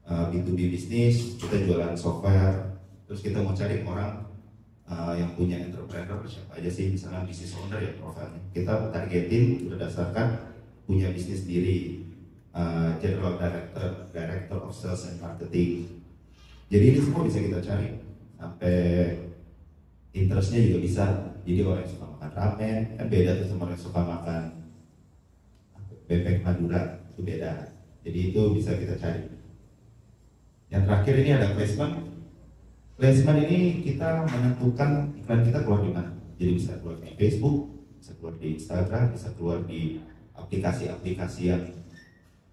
S3: B2B bisnis kita jualan software, terus kita mau cari orang yang punya entrepreneur siapa aja sih, misalnya business owner ya profilnya, kita targetin berdasarkan punya bisnis sendiri, general director of sales and marketing. Jadi ini semua bisa kita cari sampai interestnya juga bisa. Jadi orang yang suka makan ramen kan beda tuh sama orang yang suka makan bebek Madura, itu beda. Jadi itu bisa kita cari. Yang terakhir ini ada placement. Placement ini kita menentukan iklan kita keluar di mana. Jadi bisa keluar di Facebook, bisa keluar di Instagram, bisa keluar di aplikasi-aplikasi yang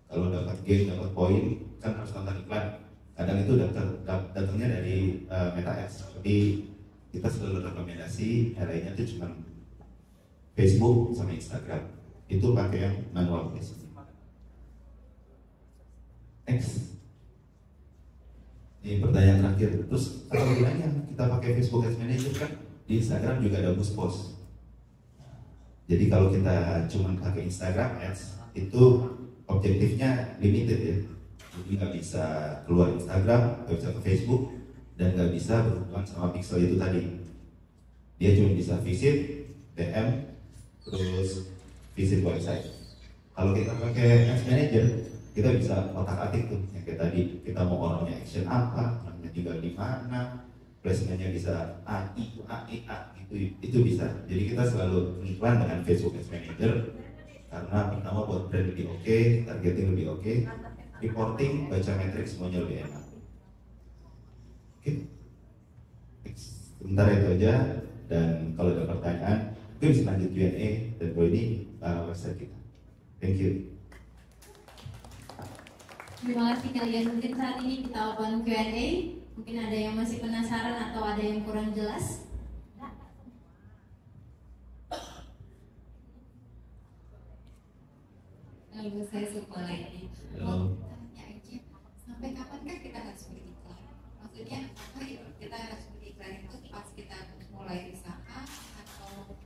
S3: kalau dapat gain, dapat poin kan harus nonton iklan. Kadang itu datangnya dari Meta Ads. Tapi kita selalu rekomendasi lainnya itu cuma Facebook sama Instagram. Itu pakai yang manual placement. Next. Ini pertanyaan terakhir. Terus kalau bilangnya kita pakai Facebook Ads Manager kan di Instagram juga ada boost post. Jadi kalau kita cuma pakai Instagram Ads itu objektifnya limited ya. Jadi nggak bisa keluar Instagram, nggak bisa ke Facebook, dan nggak bisa berhubungan sama pixel itu tadi. Dia cuma bisa visit, DM, terus visit website. Kalau kita pakai Ads Manager, kita bisa otak-atik tuh yang kayak tadi. Kita mau orangnya action apa, orangnya tinggal di mana, placementnya bisa A, gitu, itu bisa. Jadi kita selalu mengiklan dengan Facebook Ads Manager karena pertama buat brand lebih oke, targeting lebih oke, reporting, baca metrik semuanya lebih enak. Oke, sebentar itu aja. Dan kalau ada pertanyaan, mungkin bisa lanjut Q&A dan ini website kita. Thank you.
S1: Terima kasih kalian. Mungkin saat ini kita open Q&A. Mungkin ada yang masih penasaran atau ada yang kurang jelas.
S4: Lalu saya suka lagi.
S3: Halo.
S4: Tanya aja, sampai kapankah kita harus beriklan? Maksudnya apakah kita harus beriklan itu pas kita mulai usaha atau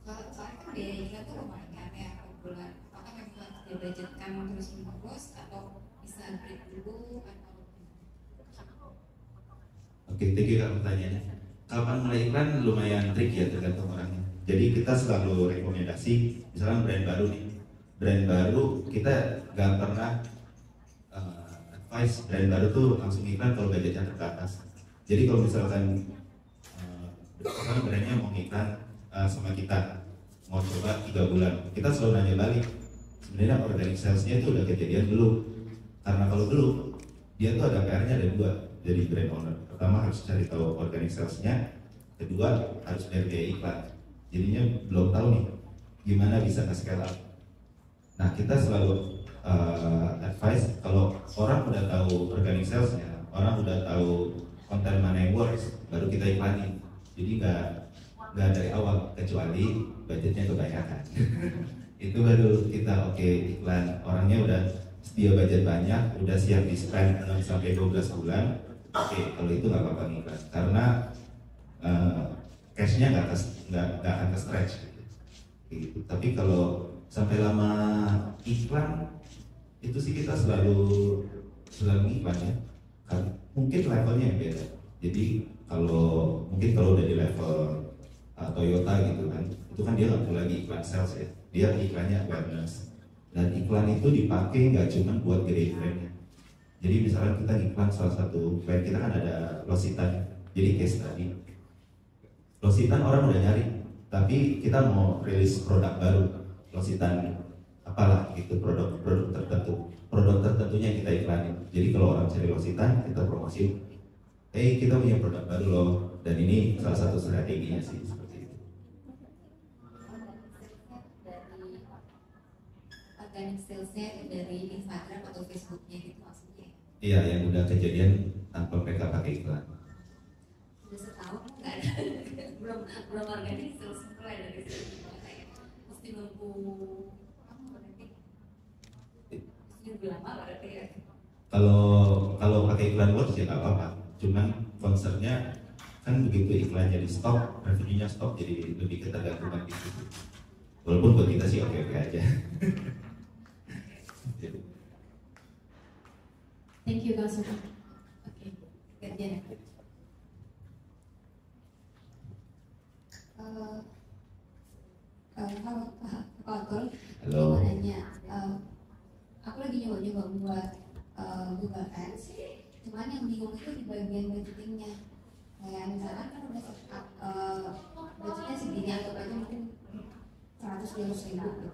S4: soalnya kan biaya iklan itu lumayan ya per bulan. Apakah memang harus dibudgetkan terus menerus atau bisa break dulu atau
S3: Oke, thank you Kak pertanyaannya. Kapan mulai iklan lumayan tricky ya, tergantung orangnya. Jadi kita selalu rekomendasi, misalnya brand baru nih, brand baru kita gak pernah advice brand baru tuh langsung iklan kalau budgetnya terbatas. Jadi kalau misalkan brandnya mau iklan sama kita, mau coba 3 bulan, kita selalu nanya balik, sebenarnya organic salesnya itu udah kejadian belum? Karena kalau belum, dia tuh ada PR-nya ada 2 jadi brand owner. Pertama harus cari tahu organic salesnya, kedua harus bayar biaya iklan. Jadinya belum tahu nih gimana bisa nge-scale up. Nah kita selalu advice kalau orang udah tahu organic salesnya, orang udah tahu konten mana yang works, baru kita iklanin. Jadi nggak dari awal, kecuali budgetnya kebanyakan. Itu baru kita oke, iklan. Orangnya udah sedia budget banyak, udah siap di spend 6 sampai 12 bulan. Oke, kalau itu nggak apa-apa iklan, karena cashnya nggak akan ke stretch. Gitu. Tapi kalau sampai lama iklan itu sih kita selalu iklan ya, kan mungkin levelnya yang beda. Jadi mungkin kalau udah di level Toyota gitu kan, itu kan dia nggak perlu lagi iklan sales ya, dia iklannya awareness. Dan iklan itu dipakai nggak cuma buat gedein brandnya. Jadi misalnya kita iklan salah satu brand kita kan ada Lositan, jadi case tadi Lositan orang udah nyari, tapi kita mau rilis produk baru Lositan apalah gitu, produk tertentunya kita iklanin. Jadi kalau orang cari Lositan, kita promosi, kita punya produk baru loh, dan ini salah satu strateginya sih seperti itu.
S4: dari organic salesnya dari Instagram atau Facebooknya gitu maksudnya?
S3: Iya, yang udah kejadian tanpa mereka pakai iklan.
S4: Udah setahun nggak ada, belum organic sales mulai dari situ kayak mesti nunggu apa berarti? Mesti nunggu lama berarti ya?
S3: Kalau pakai iklan works ya nggak apa-apa. Cuman concernnya kan begitu iklannya di stop, revenue-nya stop, jadi lebih ketergantungan di situ. Walaupun buat kita sih oke-oke aja.
S1: Thank you Kak Suka. Oke, kerja.
S4: Halo Pak Otol.
S3: Halo.
S4: Mau nanya, aku lagi nyoba buat Google Ads, cuman yang bingung itu di bagian budgetingnya. Kayak misalkan kan udah sekat budgetnya segini, atau aja mungkin 100.000 gitu.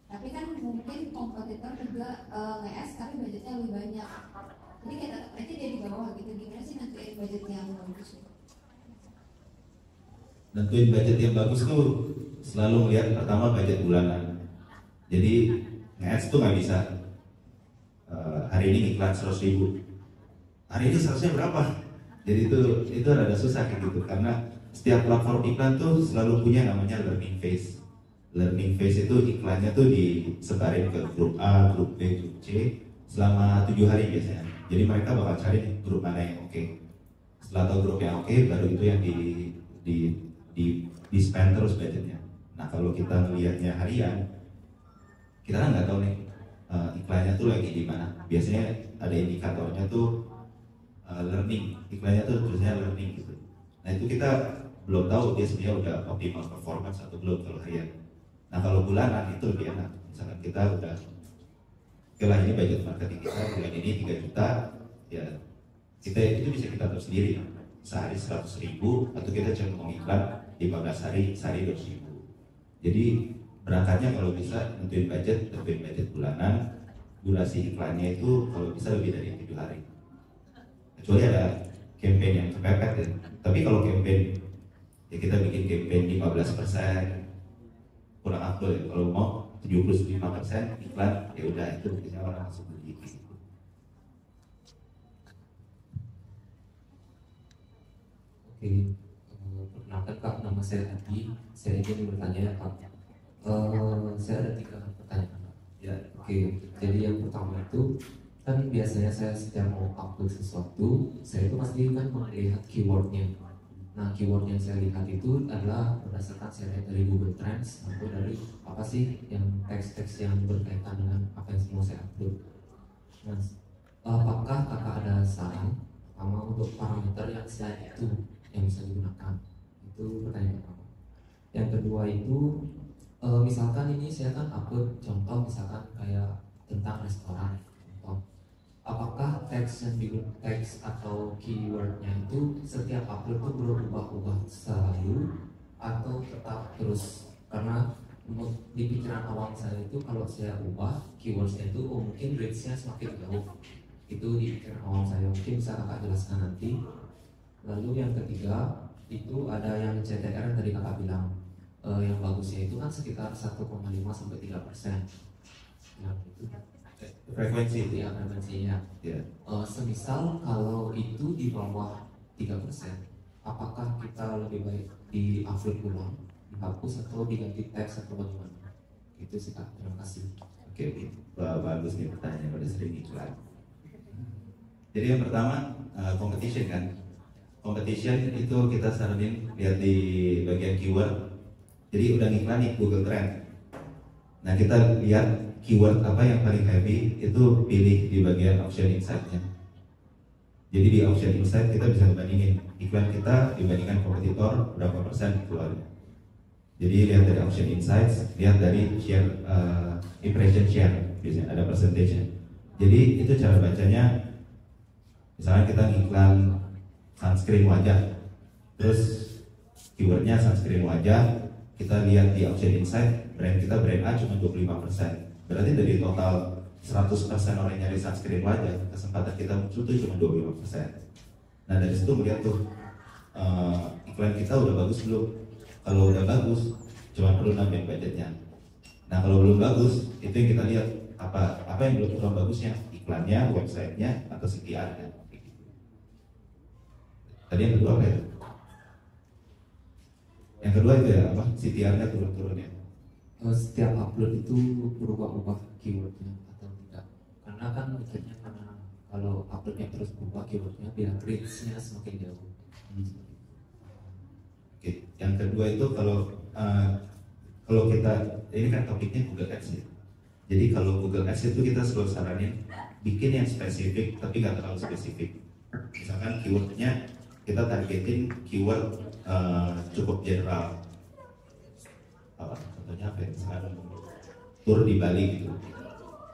S4: Tapi kan mungkin kompetitor juga nge-ads tapi budgetnya lebih banyak. Jadi kayak tetap aja dia di bawah gitu. Gimana sih nentuin budget yang bagus?
S3: Nentuin budget yang bagus tuh selalu melihat pertama budget bulanan. Jadi nge-ads tuh nggak bisa hari ini iklan 100.000, hari ini seharusnya berapa? Jadi itu rada susah kayak gitu, karena setiap platform iklan tuh selalu punya namanya learning phase. Learning phase itu iklannya tuh disebarin ke grup A, grup B, grup C selama 7 hari biasanya. Jadi mereka bakal cari nih, grup mana yang oke. Setelah tahu grup yang oke, baru itu yang di spend terus budgetnya. Nah kalau kita melihatnya harian, kita kan nggak tahu nih iklannya tuh lagi di mana. Biasanya ada indikatornya tuh learning, iklannya tuh tulisnya learning gitu. Nah itu kita belum tahu dia sebenarnya udah optimal performance atau belum kalau harian. Nah kalau bulanan itu lebih enak. Misalkan kita udah, oke lah ini budget marketing kita bulan ini 3 juta, ya kita itu bisa kita atur sendiri. Sehari 100.000 atau kita cuma mau iklan 15 hari, sehari 200.000. Jadi berangkatnya kalau bisa nentuin budget bulanan. Durasi iklannya itu kalau bisa lebih dari 7 hari. Kecuali ada campaign yang kepepet ya. Tapi kalau campaign ya kita bikin campaign 15%, kurang afdol ya. Kalau mau 75% iklan, ya udah itu biasanya orang langsung beli.
S8: Oke, perkenalkan Kak, nama saya Adi. Saya ingin bertanya Kak. Saya ada 3 pertanyaan. Ya, oke. Jadi yang pertama itu kan biasanya saya setiap mau upload sesuatu, saya itu pasti kan melihat keywordnya. Nah, keyword yang saya lihat itu adalah berdasarkan saya lihat dari Google Trends atau dari apa sih yang teks-teks yang berkaitan dengan apa yang mau saya upload. Nah, apakah kakak ada saran sama untuk parameter yang selain itu yang bisa digunakan? Itu pertanyaan pertama. Yang kedua itu misalkan ini saya kan upload contoh misalkan kayak tentang restoran, contoh. Apakah teks yang teks atau keywordnya itu setiap upload itu berubah-ubah selalu atau tetap terus? Karena di pikiran awal saya itu kalau saya ubah keywordsnya itu mungkin range-nya semakin jauh. Itu di pikiran awal saya, mungkin bisa kakak jelaskan nanti. Lalu yang ketiga itu ada yang CTR yang tadi kakak bilang, yang bagusnya itu kan sekitar 1,5 sampai 3%. Nah, itu
S3: Frekuensi itu
S8: ya frekuensinya.
S3: ya.
S8: Semisal kalau itu di bawah 3%, apakah kita lebih baik di upload ulang, dihapus atau diganti teks atau bagaimana? Itu sih Kak, terima kasih.
S3: Oke, bagus nih pertanyaan pada sering iklan. Jadi yang pertama competition kan. Competition itu kita saranin lihat di bagian keyword. Jadi udah ngiklan nih Google Trend. Nah kita lihat keyword apa yang paling heavy, itu pilih di bagian option insight-nya. Jadi di option insight kita bisa bandingin iklan kita dibandingkan kompetitor berapa persen keluarnya. Jadi lihat dari option insights, lihat dari share impression share, biasanya ada percentage-nya. Jadi itu cara bacanya. Misalnya kita ngiklan sunscreen wajah, terus keywordnya sunscreen wajah, kita lihat di option insight brand kita brand A cuma 25%. Berarti dari total 100% orang yang nyari sunscreen wajah, kesempatan kita muncul tuh cuma 25%. Nah dari situ melihat tuh iklan kita udah bagus belum. Kalau udah bagus, cuma perlu nambahin budgetnya. Nah kalau belum bagus, itu yang kita lihat apa yang belum bagusnya, iklannya, websitenya, atau CTR-nya. Tadi yang kedua apa ya? Yang kedua itu ya apa? CTR-nya turun-turun ya.
S8: Setiap upload itu berubah-ubah keywordnya atau tidak? Karena kan mikirnya karena kalau uploadnya terus berubah keywordnya biar reach-nya semakin jauh.
S3: Oke. Yang kedua itu kalau kita ini kan topiknya Google Ads ya. Jadi kalau Google Ads itu kita selalu saranin bikin yang spesifik tapi nggak terlalu spesifik. Misalkan keywordnya kita targetin keyword cukup general. Contohnya apa ya? Misalkan tur di Bali gitu.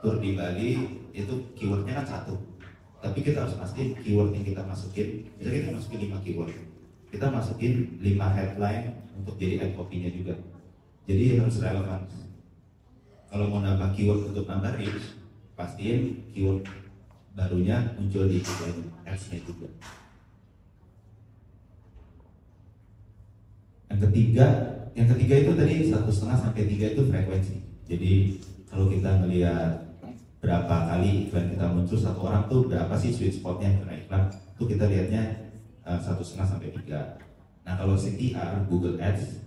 S3: Tur di Bali itu keywordnya kan satu. Tapi kita harus pastiin keyword yang kita masukin. Misalnya kita masukin 5 keyword. Kita masukin 5 headline untuk jadi ad copy-nya juga. Jadi harus relevan. Kalau mau nambah keyword untuk nambah reach, pastiin keyword barunya muncul di ads-nya juga. Yang ketiga itu tadi 1,5 sampai 3 itu frekuensi. Jadi kalau kita melihat berapa kali iklan kita muncul satu orang tuh berapa sih sweet spotnya kena iklan, tuh kita lihatnya 1,5 sampai 3. Nah kalau CTR Google Ads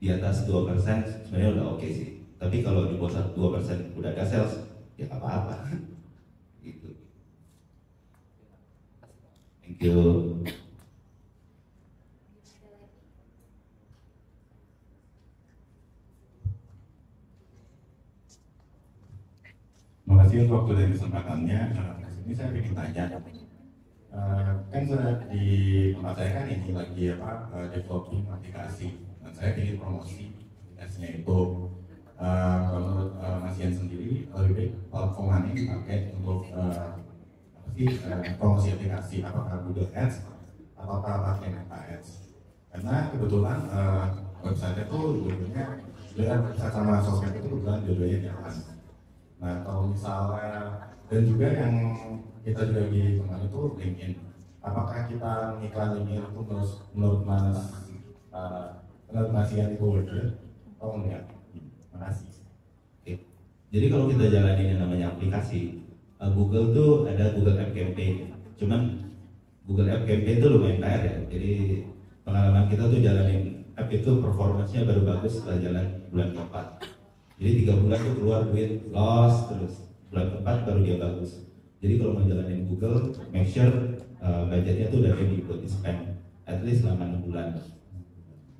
S3: di atas 2% sebenarnya udah oke sih. Tapi kalau di bawah 2% udah ada sales, ya apa-apa. Gitu. Thank you.
S7: Terima kasih untuk waktu dan kesempatannya. Ini saya ingin tanya, kan sudah di tempat saya kan ini lagi developing aplikasi, dan saya ingin promosi aplikasinya itu. Kalau menurut Mas Ian sendiri, lebih baik platform mana yang dipakai untuk promosi aplikasi? Apakah Google Ads, apakah pakai Meta Ads? Karena kebetulan website itu dua-duanya, website sama sosmed itu kebetulan dua-duanya jalan. Nah kalau misalnya, dan juga yang kita juga di kemarin itu LinkedIn, apakah kita mengiklan LinkedIn itu menurut Mas Ian itu worth it atau enggak? Terima kasih.
S3: Oke. Jadi kalau kita jalanin yang namanya aplikasi, Google tuh ada Google App Campaign. Cuman Google App Campaign itu lumayan PR ya. Jadi pengalaman kita tuh jalanin app itu performance-nya baru bagus setelah jalan bulan keempat. Jadi 3 bulan tuh keluar duit loss terus. Bulan keempat baru dia bagus. Jadi kalau mau jalanin Google, make sure budgetnya tuh udah ready buat di spend at least selama 6 bulan.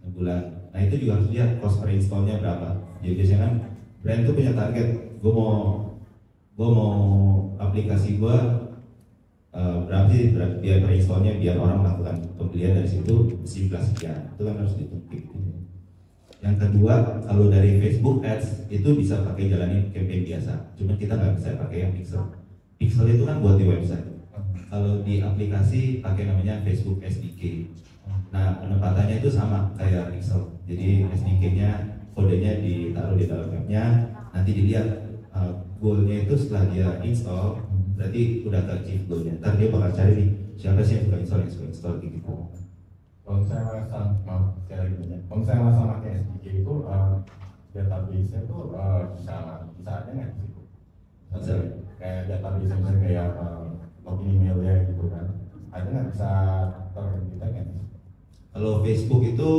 S3: 6 bulan. Nah itu juga harus lihat cost per installnya berapa. Jadi biasanya kan brand tuh punya target. Gue mau aplikasi gue berapa sih biaya per installnya biar orang melakukan pembelian dari situ sekian. Itu kan harus ditentukan. Yang kedua, kalau dari Facebook Ads itu bisa pakai jalanin campaign biasa. Cuma kita nggak bisa pakai yang pixel. Pixel itu kan buat di website. Kalau di aplikasi pakai namanya Facebook SDK. Nah penempatannya itu sama kayak pixel. Jadi SDK-nya kodenya ditaruh di dalam webnya. Nanti dilihat goalnya itu setelah dia install, berarti udah ke-achieve goalnya. Ntar dia bakal cari nih siapa sih yang suka install gitu.
S7: Kalau saya merasa kalau saya merasa pakai SDK itu database-nya itu bisa ada nggak sih?
S3: Bisa.
S7: Kayak database misalnya kayak login emailnya gitu kan, ada nggak bisa terdetek nggak?
S3: Kalau Facebook itu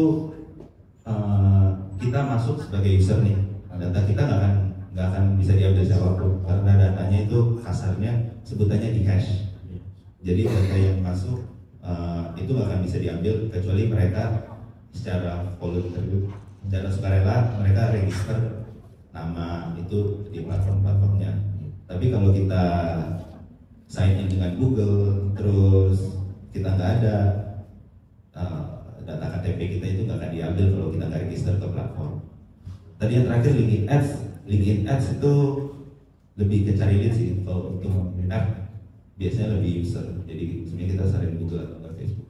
S3: kita masuk sebagai user nih, data kita nggak akan bisa diambil siapapun karena datanya itu kasarnya sebutannya di hash. Jadi data yang masuk itu nggak akan bisa diambil kecuali mereka secara voluntary, secara sukarela mereka register nama itu di platform-platformnya. Tapi kalau kita sign in dengan Google terus kita nggak ada data KTP kita itu nggak akan diambil kalau kita nggak register ke platform. Tadi yang terakhir LinkedIn Ads itu lebih ke cari lead sih. Kalau untuk app biasanya lebih user. Jadi sebenarnya kita saling Google atau nggak Facebook.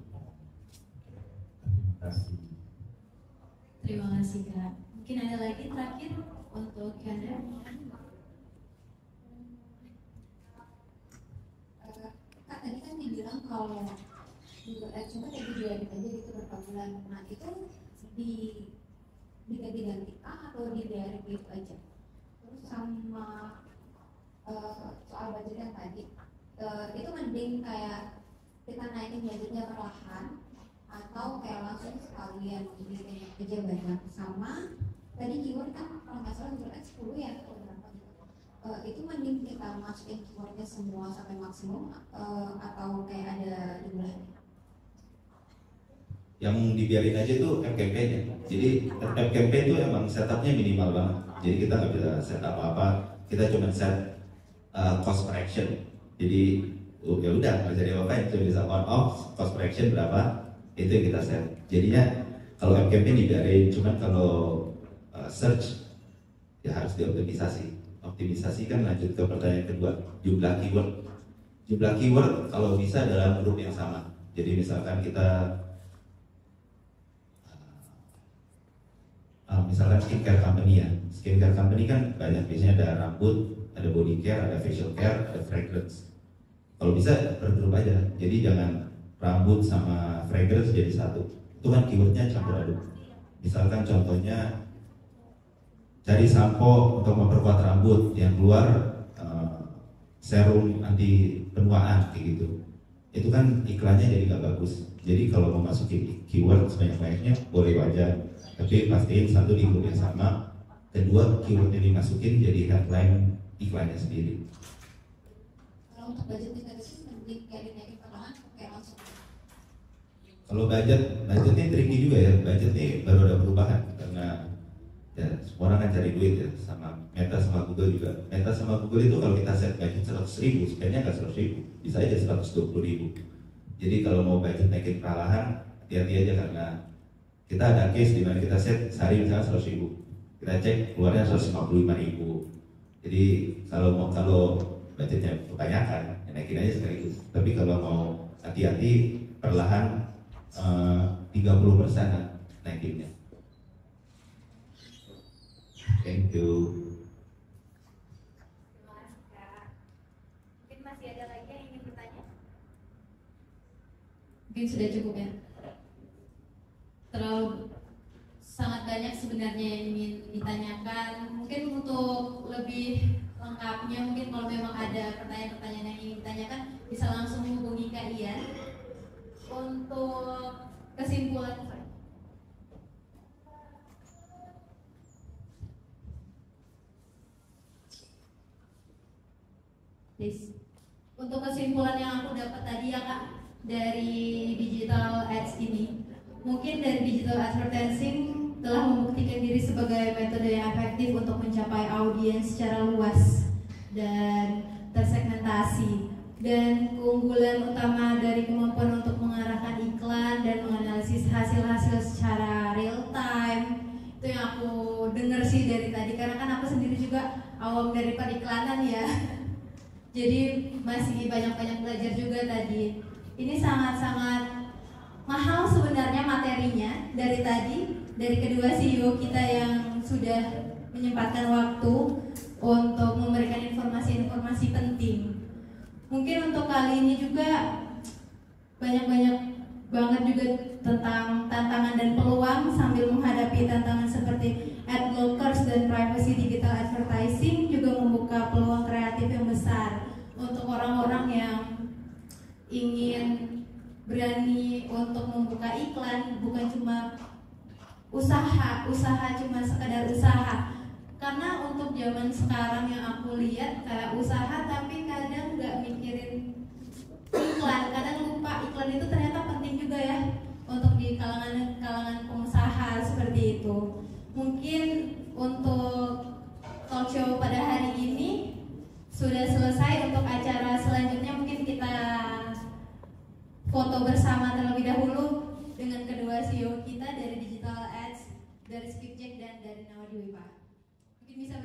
S1: Terima kasih Kak. Mungkin ada lagi terakhir untuk Anda.
S4: Kak tadi kan dibilang kalau Google Ads cuma kayak dijualin aja gitu berapa bulan. Nah itu diganti-ganti atau di direct gitu aja. Terus sama soal budget yang tadi itu mending kayak kita naikin budgetnya perlahan atau kayak langsung sekalian bikin aja banyak. Sama tadi keyword kan kalau nggak salah Google Ads 10 ya atau berapa gitu. Itu mending kita masukin keywordnya semua sampai maksimum atau kayak ada jumlahnya?
S3: Yang dibiarin aja tuh app campaign-nya. Jadi app campaign itu emang setupnya minimal banget. Jadi kita nggak bisa set apa-apa. Kita cuma set cost per action. Jadi ya udah nggak bisa diapa-apain. Cuma bisa on off cost per action berapa itu yang kita set. Jadinya kalau app campaign dibiarin. Cuman kalau search ya harus dioptimisasi. Optimisasi kan lanjut ke pertanyaan kedua, jumlah keyword. Jumlah keyword kalau bisa dalam grup yang sama. Jadi misalkan kita misalkan skincare company ya, skincare company kan banyak, biasanya ada rambut, ada body care, ada facial care, ada fragrance. Kalau bisa per grup aja, jadi jangan rambut sama fragrance jadi satu. Itu kan keywordnya campur aduk. Misalkan contohnya cari sampo untuk memperkuat rambut, yang keluar serum anti penuaan kayak gitu. Itu kan iklannya jadi nggak bagus. Jadi kalau mau masukin keyword sebanyak-banyaknya boleh aja. Tapi pastiin satu di grup yang sama, kedua keyword yang dimasukin jadi headline iklannya sendiri.
S4: Kalau untuk budgetnya tadi sih mending kayak dinaikin perlahan kayak langsung.
S3: Kalau budgetnya tricky juga ya. Budgetnya baru ada perubahan karena ya semua orang kan cari duit ya, sama Meta sama Google juga. Meta sama Google itu kalau kita set budget 100.000, sebenarnya nggak 100.000, bisa aja 120.000. Jadi kalau mau budget naikin perlahan, hati-hati aja karena kita ada case di mana kita set sehari misalnya 100.000, kita cek keluarnya 155.000. Jadi kalau budgetnya kebanyakan, ya naikin aja sekaligus. Tapi kalau mau hati-hati perlahan 30% naikinnya. Thank you.
S1: Terima kasih Kak. Mungkin masih ada lagi yang ingin bertanya? Mungkin sudah cukup ya. Terlalu sangat banyak sebenarnya. sebenarnya yang ingin ditanyakan. Mungkin untuk lebih lengkapnya, mungkin kalau memang ada pertanyaan-pertanyaan yang ingin ditanyakan, bisa langsung hubungi Kak Ian. Untuk kesimpulan, please. Untuk kesimpulan yang aku dapat tadi ya Kak, dari digital ads ini, mungkin dari digital advertising telah membuktikan diri sebagai metode yang efektif untuk mencapai audiens secara luas dan tersegmentasi. Dan keunggulan utama dari kemampuan untuk mengarahkan iklan dan menganalisis hasil-hasil secara real time, itu yang aku dengar sih dari tadi, karena kan aku sendiri juga awam dari periklanan ya. Jadi masih banyak-banyak belajar juga tadi. Ini sangat-sangat mahal sebenarnya materinya dari tadi, dari kedua CEO kita yang sudah menyempatkan waktu untuk memberikan informasi-informasi penting. Mungkin untuk kali ini juga banyak-banyak banget juga tentang tantangan dan peluang sambil menghadapi tantangan seperti ad blockers dan privacy digital advertising, juga membuka peluang kreatif yang besar untuk orang-orang yang ingin berani untuk membuka iklan, bukan cuma usaha cuma sekedar usaha. Karena untuk zaman sekarang yang aku lihat kayak usaha tapi kadang nggak mikirin iklan, kadang lupa iklan itu ternyata penting juga ya untuk di kalangan pengusaha seperti itu. Mungkin untuk talk show pada hari ini sudah selesai. Untuk acara selanjutnya mungkin kita foto bersama terlebih dahulu dengan kedua CEO kita dari Digital Ads, dari Skipjack dan dari Nawadiwipa. Mungkin bisa